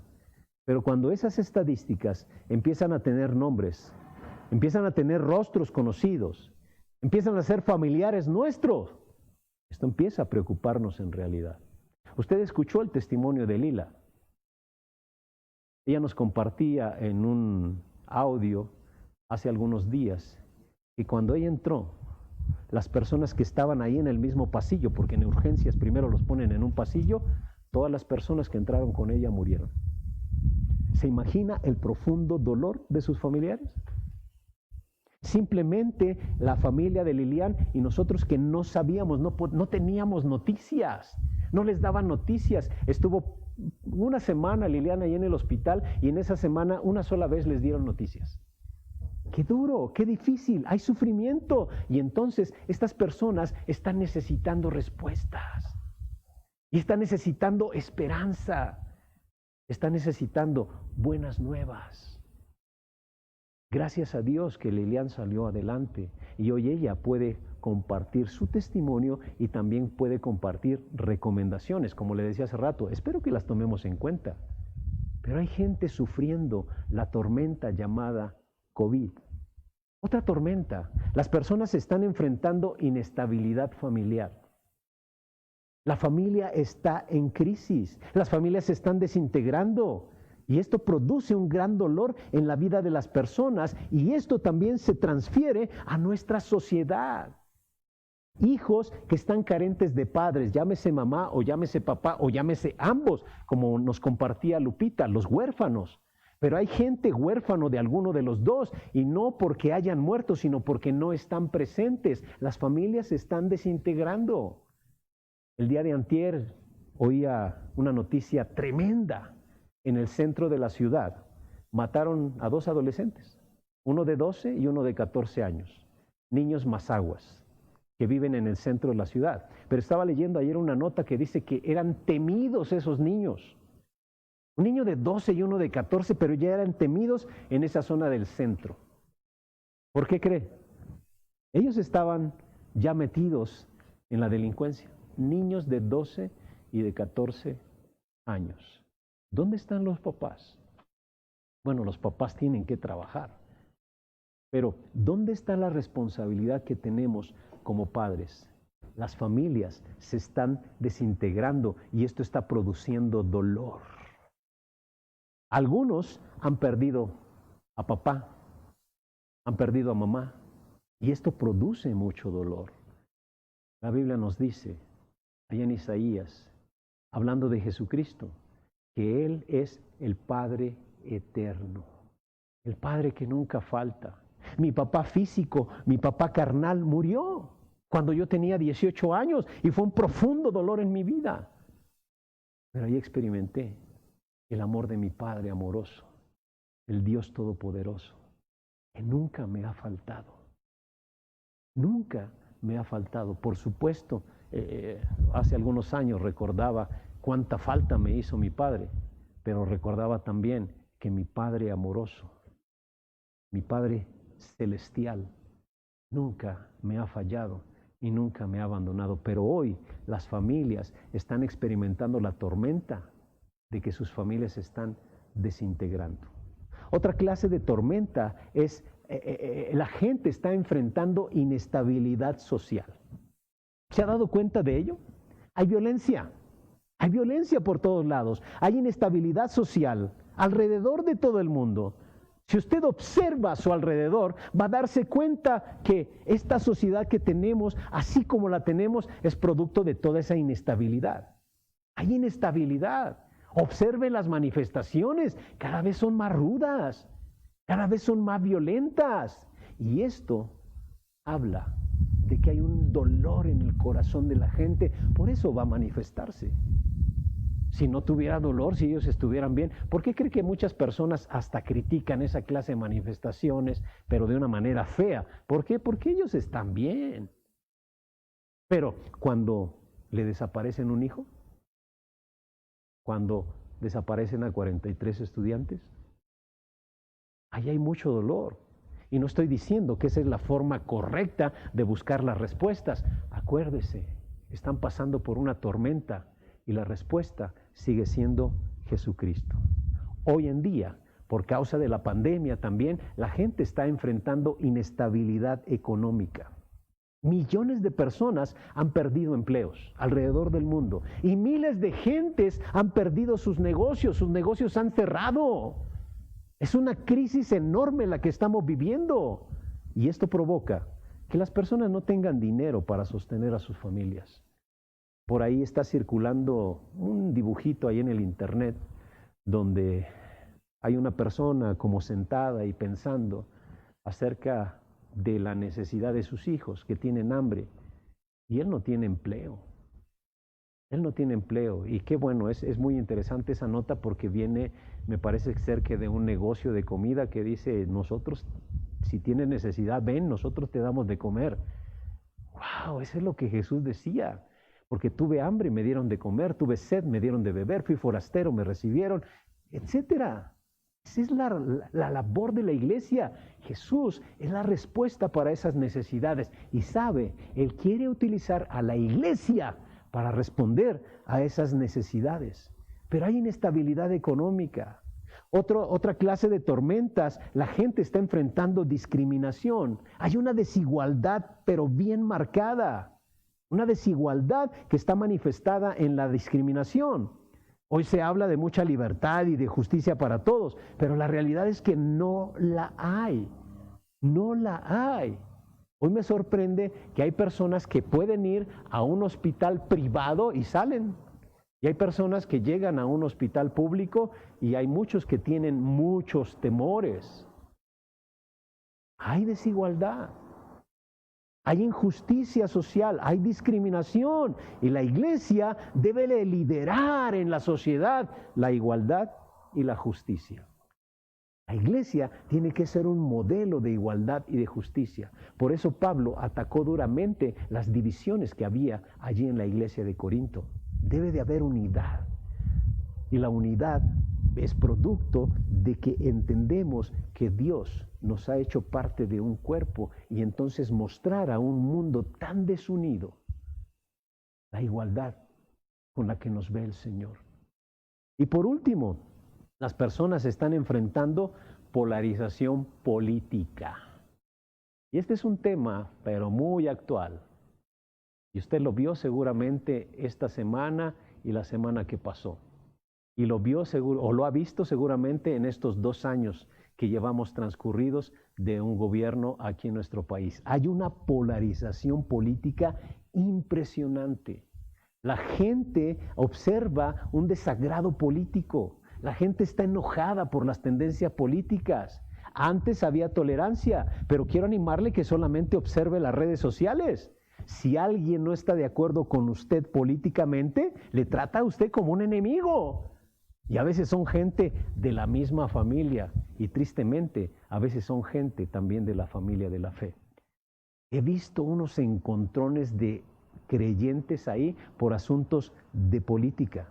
pero cuando esas estadísticas empiezan a tener nombres, empiezan a tener rostros conocidos, empiezan a ser familiares nuestros, esto empieza a preocuparnos en realidad. Usted escuchó el testimonio de Lila. Ella nos compartía en un audio hace algunos días que cuando ella entró, las personas que estaban ahí en el mismo pasillo, porque en urgencias primero los ponen en un pasillo, todas las personas que entraron con ella murieron. ¿Se imagina el profundo dolor de sus familiares? Simplemente la familia de Lilian y nosotros que no sabíamos, no teníamos noticias, no les daban noticias. Estuvo una semana Lilian ahí en el hospital y en esa semana una sola vez les dieron noticias. Qué duro, qué difícil, hay sufrimiento. Y entonces estas personas están necesitando respuestas. Y están necesitando esperanza. Están necesitando buenas nuevas. Gracias a Dios que Lilian salió adelante. Y hoy ella puede compartir su testimonio y también puede compartir recomendaciones. Como le decía hace rato, espero que las tomemos en cuenta. Pero hay gente sufriendo la tormenta llamada COVID. Otra tormenta. Las personas están enfrentando inestabilidad familiar. La familia está en crisis. Las familias se están desintegrando. Y esto produce un gran dolor en la vida de las personas. Y esto también se transfiere a nuestra sociedad. Hijos que están carentes de padres, llámese mamá o llámese papá o llámese ambos, como nos compartía Lupita, los huérfanos. Pero hay gente huérfano de alguno de los dos, y no porque hayan muerto, sino porque no están presentes. Las familias se están desintegrando. El día de antier oía una noticia tremenda en el centro de la ciudad. Mataron a 2 adolescentes, uno de 12 y uno de 14 años, niños mazaguas, que viven en el centro de la ciudad. Pero estaba leyendo ayer una nota que dice que eran temidos esos niños. Un niño de 12 y uno de 14, pero ya eran temidos en esa zona del centro. ¿Por qué cree? Ellos estaban ya metidos en la delincuencia. Niños de 12 y de 14 años. ¿Dónde están los papás? Bueno, los papás tienen que trabajar. Pero ¿dónde está la responsabilidad que tenemos como padres? Las familias se están desintegrando y esto está produciendo dolor. Algunos han perdido a papá, han perdido a mamá, y esto produce mucho dolor. La Biblia nos dice, allá en Isaías, hablando de Jesucristo, que Él es el Padre eterno, el Padre que nunca falta. Mi papá físico, mi papá carnal murió cuando yo tenía 18 años y fue un profundo dolor en mi vida. Pero ahí experimenté el amor de mi Padre amoroso, el Dios Todopoderoso, que nunca me ha faltado. Nunca me ha faltado. Por supuesto, hace algunos años recordaba cuánta falta me hizo mi Padre, pero recordaba también que mi Padre amoroso, mi Padre celestial, nunca me ha fallado y nunca me ha abandonado. Pero hoy las familias están experimentando la tormenta de que sus familias se están desintegrando. Otra clase de tormenta es la gente está enfrentando inestabilidad social. ¿Se ha dado cuenta de ello? Hay violencia por todos lados, hay inestabilidad social alrededor de todo el mundo. Si usted observa a su alrededor, va a darse cuenta que esta sociedad que tenemos, así como la tenemos, es producto de toda esa inestabilidad. Hay inestabilidad. Observe las manifestaciones, cada vez son más rudas, cada vez son más violentas. Y esto habla de que hay un dolor en el corazón de la gente, por eso va a manifestarse. Si no tuviera dolor, si ellos estuvieran bien, ¿por qué cree que muchas personas hasta critican esa clase de manifestaciones, pero de una manera fea? ¿Por qué? Porque ellos están bien. Pero cuando le desaparecen un hijo, cuando desaparecen a 43 estudiantes, ahí hay mucho dolor. Y no estoy diciendo que esa es la forma correcta de buscar las respuestas. Acuérdese, están pasando por una tormenta y la respuesta sigue siendo Jesucristo. Hoy en día, por causa de la pandemia también, la gente está enfrentando inestabilidad económica. Millones de personas han perdido empleos alrededor del mundo y miles de gentes han perdido sus negocios han cerrado. Es una crisis enorme la que estamos viviendo y esto provoca que las personas no tengan dinero para sostener a sus familias. Por ahí está circulando un dibujito ahí en el internet donde hay una persona como sentada y pensando acerca de la necesidad de sus hijos que tienen hambre y él no tiene empleo. Él no tiene empleo y qué bueno, es muy interesante esa nota porque viene, me parece ser que de un negocio de comida que dice, nosotros, si tienes necesidad, ven, nosotros te damos de comer. ¡Wow! Eso es lo que Jesús decía. Porque tuve hambre, me dieron de comer, tuve sed, me dieron de beber, fui forastero, me recibieron, etcétera. Esa es la labor de la iglesia. Jesús es la respuesta para esas necesidades y sabe, Él quiere utilizar a la iglesia para responder a esas necesidades. Pero hay inestabilidad económica. Otra clase de tormentas, la gente está enfrentando discriminación. Hay una desigualdad, pero bien marcada. Una desigualdad que está manifestada en la discriminación. Hoy se habla de mucha libertad y de justicia para todos, pero la realidad es que no la hay. No la hay. Hoy me sorprende que hay personas que pueden ir a un hospital privado y salen. Y hay personas que llegan a un hospital público y hay muchos que tienen muchos temores. Hay desigualdad. Hay injusticia social, hay discriminación y la iglesia debe liderar en la sociedad la igualdad y la justicia. La iglesia tiene que ser un modelo de igualdad y de justicia. Por eso Pablo atacó duramente las divisiones que había allí en la iglesia de Corinto. Debe de haber unidad y la unidad es producto de que entendemos que Dios nos ha hecho parte de un cuerpo y entonces mostrar a un mundo tan desunido la igualdad con la que nos ve el Señor. Y por último, las personas están enfrentando polarización política. Y este es un tema, pero muy actual. Y usted lo vio seguramente esta semana y la semana que pasó. Y lo vio seguro, o lo ha visto seguramente en estos 2 años que llevamos transcurridos de un gobierno aquí en nuestro país. Hay una polarización política impresionante. La gente observa un desagrado político. La gente está enojada por las tendencias políticas. Antes había tolerancia, pero quiero animarle que solamente observe las redes sociales. Si alguien no está de acuerdo con usted políticamente, le trata a usted como un enemigo. Y a veces son gente de la misma familia y tristemente a veces son gente también de la familia de la fe. He visto unos encontrones de creyentes ahí por asuntos de política.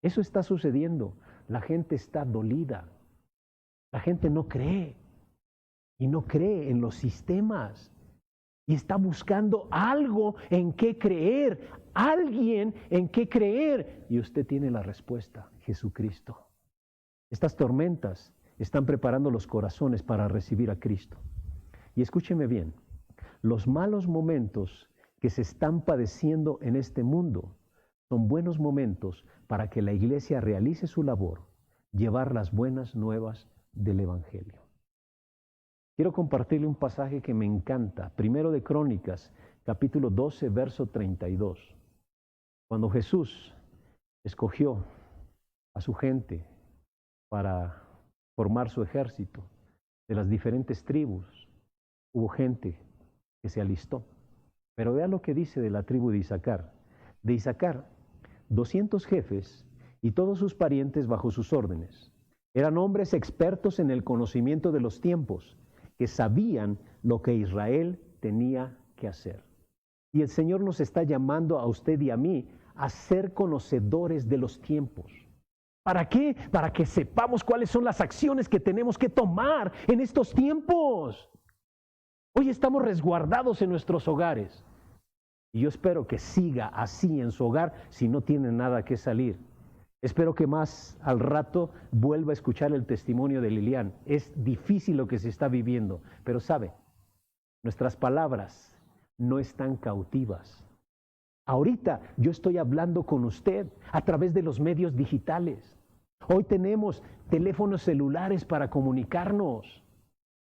Eso está sucediendo. La gente está dolida. La gente no cree y no cree en los sistemas. Y está buscando algo en qué creer, alguien en qué creer. Y usted tiene la respuesta, Jesucristo. Estas tormentas están preparando los corazones para recibir a Cristo. Y escúcheme bien, los malos momentos que se están padeciendo en este mundo son buenos momentos para que la iglesia realice su labor, llevar las buenas nuevas del Evangelio. Quiero compartirle un pasaje que me encanta, primero de Crónicas, capítulo 12, verso 32. Cuando Jesús escogió a su gente para formar su ejército de las diferentes tribus, hubo gente que se alistó. Pero vea lo que dice de la tribu de Isaacar. De Isaacar, 200 jefes y todos sus parientes bajo sus órdenes. Eran hombres expertos en el conocimiento de los tiempos, que sabían lo que Israel tenía que hacer. Y el Señor nos está llamando a usted y a mí a ser conocedores de los tiempos. ¿Para qué? Para que sepamos cuáles son las acciones que tenemos que tomar en estos tiempos. Hoy estamos resguardados en nuestros hogares. Y yo espero que siga así en su hogar si no tiene nada que salir. Espero que más al rato vuelva a escuchar el testimonio de Lilian. Es difícil lo que se está viviendo, pero sabe, nuestras palabras no están cautivas. Ahorita yo estoy hablando con usted a través de los medios digitales. Hoy tenemos teléfonos celulares para comunicarnos.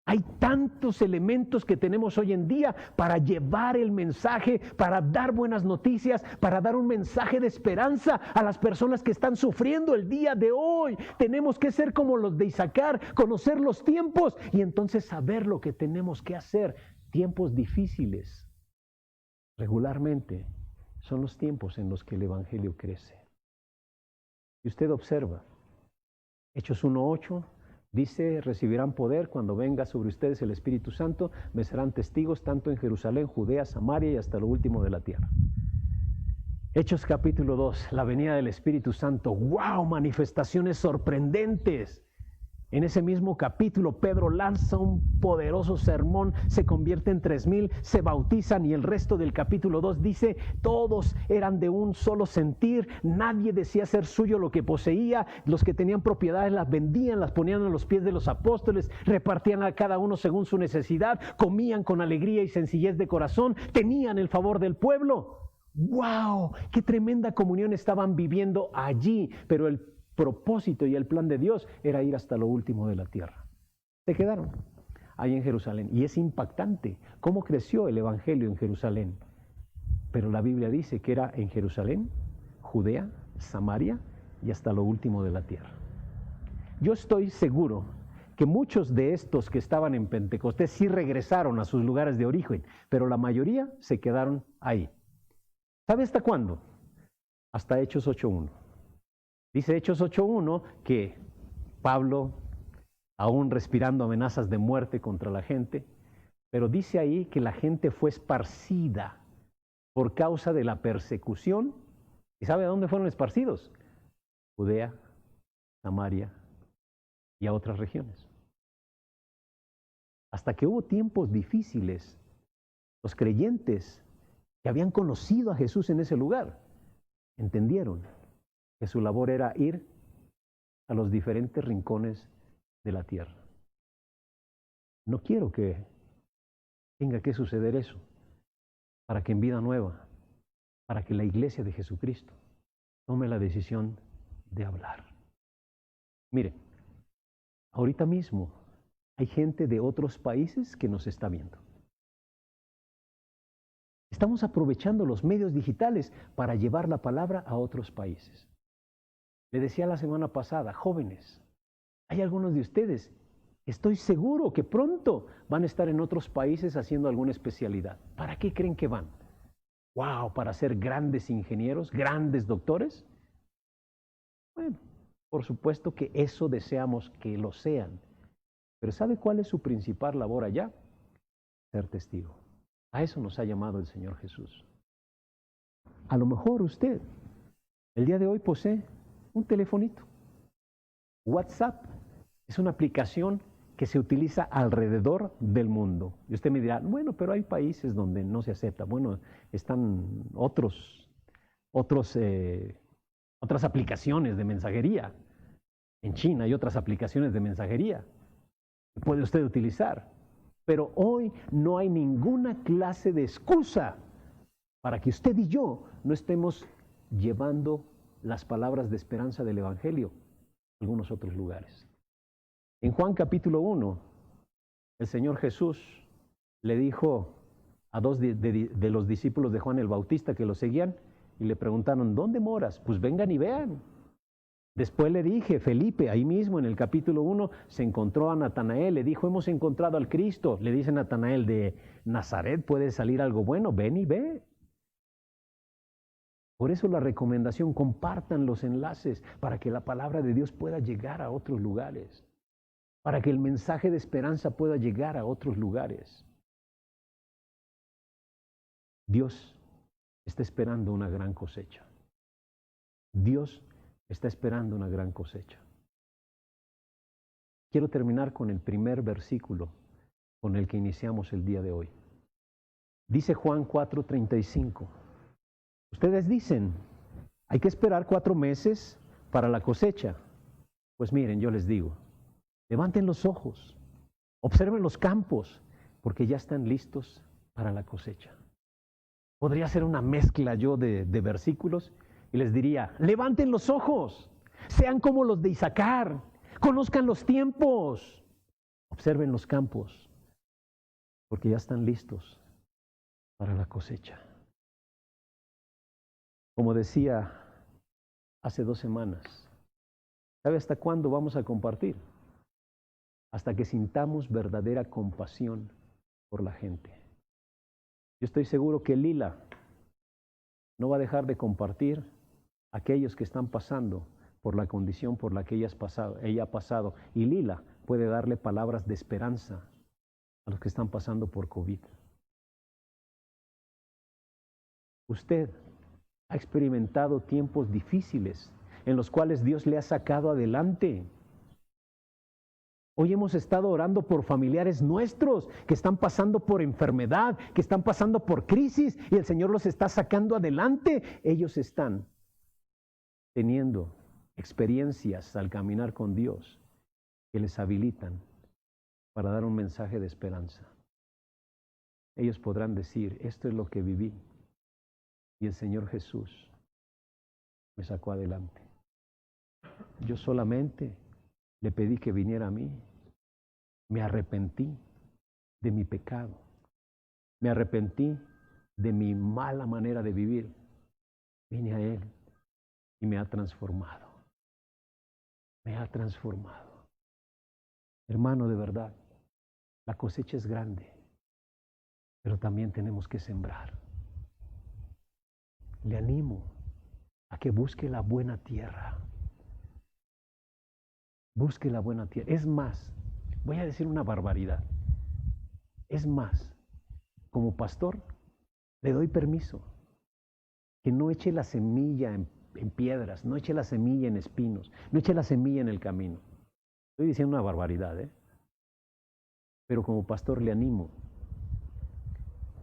Hay tantos elementos que tenemos hoy en día para llevar el mensaje, para dar buenas noticias, para dar un mensaje de esperanza a las personas que están sufriendo el día de hoy. Tenemos que ser como los de Isaacar, conocer los tiempos y entonces saber lo que tenemos que hacer. Tiempos difíciles, regularmente, son los tiempos en los que el Evangelio crece. Y usted observa, Hechos 1:8, dice, recibirán poder cuando venga sobre ustedes el Espíritu Santo, me serán testigos tanto en Jerusalén, Judea, Samaria y hasta lo último de la tierra. Hechos capítulo 2, la venida del Espíritu Santo, ¡wow! Manifestaciones sorprendentes. En ese mismo capítulo, Pedro lanza un poderoso sermón, se convierte en 3,000, se bautizan y el resto del capítulo 2 dice, todos eran de un solo sentir, nadie decía ser suyo lo que poseía, los que tenían propiedades las vendían, las ponían a los pies de los apóstoles, repartían a cada uno según su necesidad, comían con alegría y sencillez de corazón, tenían el favor del pueblo. ¡Wow! ¡Qué tremenda comunión estaban viviendo allí! Pero el propósito y el plan de Dios era ir hasta lo último de la tierra. Se quedaron ahí en Jerusalén y es impactante cómo creció el Evangelio en Jerusalén. Pero la Biblia dice que era en Jerusalén, Judea, Samaria y hasta lo último de la tierra. Yo estoy seguro que muchos de estos que estaban en Pentecostés sí regresaron a sus lugares de origen, pero la mayoría se quedaron ahí. ¿Sabe hasta cuándo? Hasta Hechos 8:1. Dice Hechos 8:1 que Pablo, aún respirando amenazas de muerte contra la gente, pero dice ahí que la gente fue esparcida por causa de la persecución. ¿Y sabe a dónde fueron esparcidos? Judea, Samaria y a otras regiones. Hasta que hubo tiempos difíciles, los creyentes que habían conocido a Jesús en ese lugar entendieron que su labor era ir a los diferentes rincones de la tierra. No quiero que tenga que suceder eso para que en Vida Nueva, para que la iglesia de Jesucristo tome la decisión de hablar. Mire, ahorita mismo hay gente de otros países que nos está viendo. Estamos aprovechando los medios digitales para llevar la palabra a otros países. Le decía la semana pasada, jóvenes, hay algunos de ustedes, estoy seguro que pronto van a estar en otros países haciendo alguna especialidad. ¿Para qué creen que van? ¡Wow! ¿Para ser grandes ingenieros, grandes doctores? Bueno, por supuesto que eso deseamos que lo sean. Pero ¿sabe cuál es su principal labor allá? Ser testigo. A eso nos ha llamado el Señor Jesús. A lo mejor usted, el día de hoy posee un telefonito. WhatsApp es una aplicación que se utiliza alrededor del mundo. Y usted me dirá, bueno, pero hay países donde no se acepta. Bueno, están otras aplicaciones de mensajería. En China hay otras aplicaciones de mensajería que puede usted utilizar. Pero hoy no hay ninguna clase de excusa para que usted y yo no estemos llevando las palabras de esperanza del Evangelio a algunos otros lugares. En Juan capítulo 1, el Señor Jesús le dijo a dos de los discípulos de Juan el Bautista que lo seguían y le preguntaron, ¿dónde moras? Pues vengan y vean. Después le dije, Felipe, ahí mismo en el capítulo 1, se encontró a Natanael, le dijo, hemos encontrado al Cristo. Le dice Natanael, de Nazaret puede salir algo bueno, ven y ve. Por eso la recomendación, compartan los enlaces para que la palabra de Dios pueda llegar a otros lugares, para que el mensaje de esperanza pueda llegar a otros lugares. Dios está esperando una gran cosecha. Dios está esperando una gran cosecha. Quiero terminar con el primer versículo con el que iniciamos el día de hoy. Dice Juan 4:35. Ustedes dicen, hay que esperar 4 meses para la cosecha. Pues miren, yo les digo, levanten los ojos, observen los campos, porque ya están listos para la cosecha. Podría ser una mezcla yo de versículos y les diría, levanten los ojos, sean como los de Isaacar, conozcan los tiempos, observen los campos, porque ya están listos para la cosecha. Como decía hace 2 semanas, ¿sabe hasta cuándo vamos a compartir? Hasta que sintamos verdadera compasión por la gente. Yo estoy seguro que Lila no va a dejar de compartir a aquellos que están pasando por la condición por la que ella ha pasado. Y Lila puede darle palabras de esperanza a los que están pasando por COVID. Usted ha experimentado tiempos difíciles en los cuales Dios le ha sacado adelante. Hoy hemos estado orando por familiares nuestros que están pasando por enfermedad, que están pasando por crisis y el Señor los está sacando adelante. Ellos están teniendo experiencias al caminar con Dios que les habilitan para dar un mensaje de esperanza. Ellos podrán decir, esto es lo que viví y el Señor Jesús me sacó adelante. Yo solamente le pedí que viniera a mí. Me arrepentí de mi pecado. Me arrepentí de mi mala manera de vivir. Vine a Él y me ha transformado. Me ha transformado. Hermano, de verdad, la cosecha es grande, pero también tenemos que sembrar. Le animo a que busque la buena tierra. Busque la buena tierra. Es más, voy a decir una barbaridad. Es más, como pastor, le doy permiso que no eche la semilla en piedras, no eche la semilla en espinos, no eche la semilla en el camino. Estoy diciendo una barbaridad, ¿eh? Pero como pastor le animo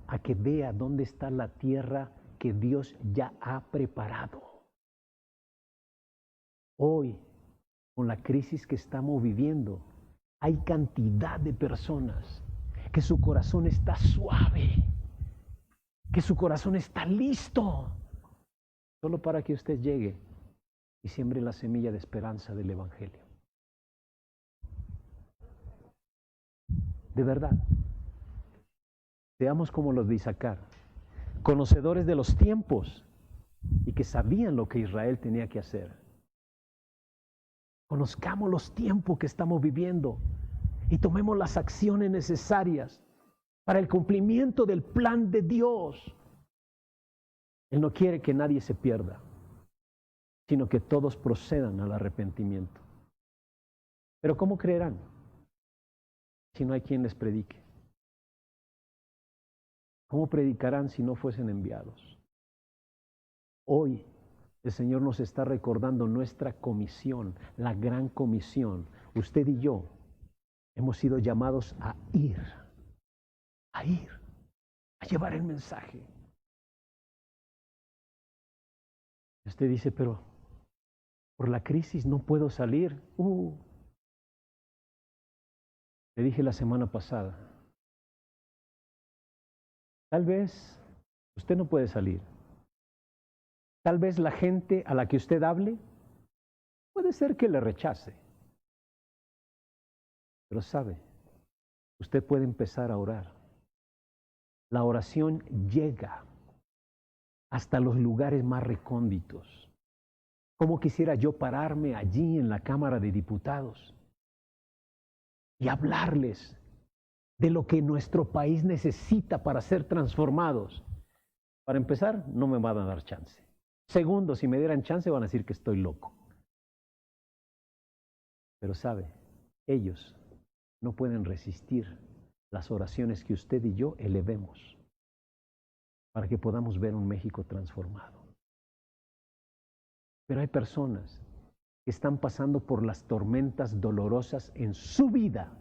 a que vea dónde está la tierra que Dios ya ha preparado. Hoy, con la crisis que estamos viviendo, hay cantidad de personas que su corazón está suave, que su corazón está listo, solo para que usted llegue y siembre la semilla de esperanza del Evangelio. De verdad, seamos como los de Isaacar, conocedores de los tiempos y que sabían lo que Israel tenía que hacer. Conozcamos los tiempos que estamos viviendo y tomemos las acciones necesarias para el cumplimiento del plan de Dios. Él no quiere que nadie se pierda, sino que todos procedan al arrepentimiento. Pero ¿cómo creerán si no hay quien les predique? ¿Cómo predicarán si no fuesen enviados? Hoy el Señor nos está recordando nuestra comisión, la gran comisión. Usted y yo hemos sido llamados a ir, a llevar el mensaje. Usted dice, pero Por la crisis no puedo salir. Le dije la semana pasada, tal vez usted no puede salir. Tal vez la gente a la que usted hable, puede ser que le rechace. Pero sabe, usted puede empezar a orar. La oración llega hasta los lugares más recónditos. ¿Cómo quisiera yo pararme allí en la Cámara de Diputados y hablarles de lo que nuestro país necesita para ser transformados? Para empezar, no me van a dar chance. Segundo, si me dieran chance van a decir que estoy loco. Pero sabe, ellos no pueden resistir las oraciones que usted y yo elevemos para que podamos ver un México transformado. Pero hay personas que están pasando por las tormentas dolorosas en su vida,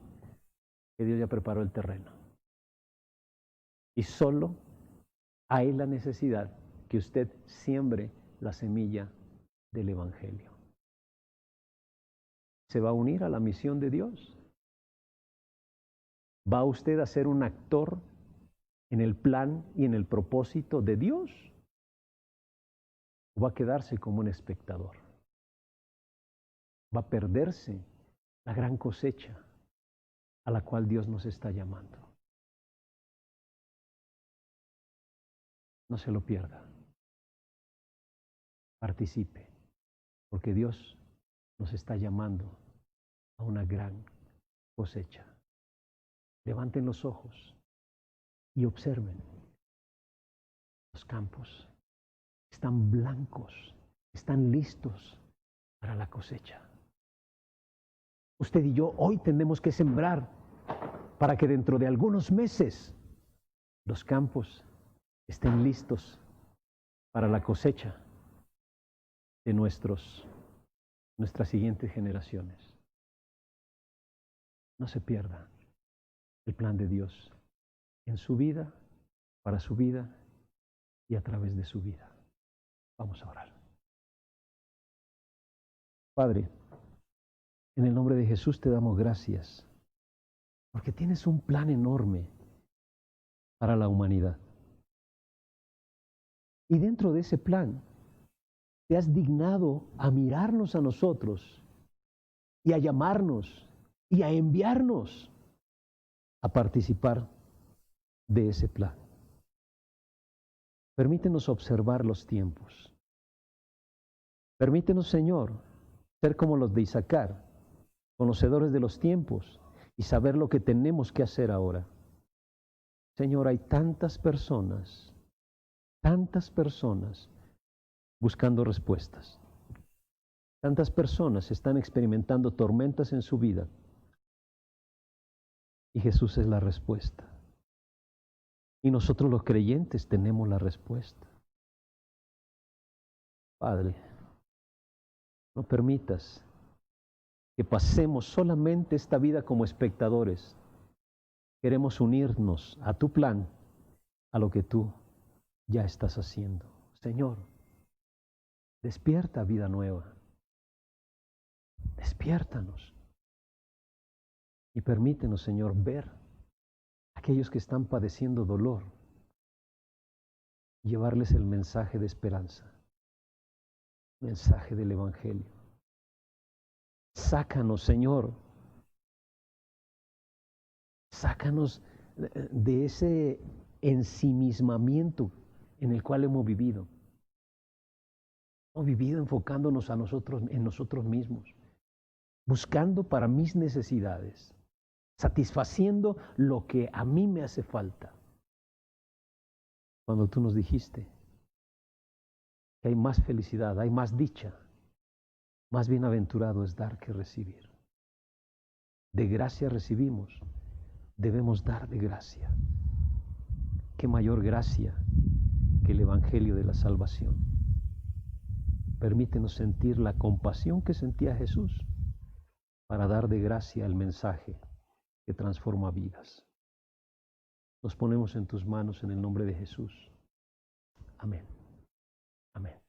que Dios ya preparó el terreno. Y solo hay la necesidad que usted siembre la semilla del Evangelio. ¿Se va a unir a la misión de Dios? ¿Va usted a ser un actor en el plan y en el propósito de Dios? ¿O va a quedarse como un espectador? ¿Va a perderse la gran cosecha a la cual Dios nos está llamando? No se lo pierda. Participe, porque Dios nos está llamando a una gran cosecha. Levanten los ojos y observen. Los campos están blancos, están listos para la cosecha. Usted y yo hoy tenemos que sembrar para que dentro de algunos meses los campos estén listos para la cosecha de nuestras siguientes generaciones. No se pierda el plan de Dios en su vida, para su vida y a través de su vida. Vamos a orar. Padre, en el nombre de Jesús te damos gracias, porque tienes un plan enorme para la humanidad. Y dentro de ese plan, te has dignado a mirarnos a nosotros y a llamarnos y a enviarnos a participar de ese plan. Permítenos observar los tiempos. Permítenos, Señor, ser como los de Isaacar, conocedores de los tiempos y saber lo que tenemos que hacer ahora. Señor, hay tantas personas buscando respuestas. Tantas personas están experimentando tormentas en su vida y Jesús es la respuesta. Y nosotros los creyentes tenemos la respuesta. Padre, no permitas que pasemos solamente esta vida como espectadores. Queremos unirnos a tu plan, a lo que tú ya estás haciendo. Señor, despierta vida nueva. Despiértanos. Y permítenos, Señor, ver a aquellos que están padeciendo dolor, llevarles el mensaje de esperanza, mensaje del Evangelio. Sácanos, Señor. Sácanos de ese ensimismamiento en el cual hemos vivido. Hemos vivido enfocándonos en nosotros mismos, buscando para mis necesidades, satisfaciendo lo que a mí me hace falta. Cuando tú nos dijiste que hay más felicidad, hay más dicha, más bienaventurado es dar que recibir. De gracia recibimos, debemos dar de gracia. Qué mayor gracia que el Evangelio de la salvación. Permítenos sentir la compasión que sentía Jesús para dar de gracia el mensaje que transforma vidas. Nos ponemos en tus manos en el nombre de Jesús. Amén. Amén.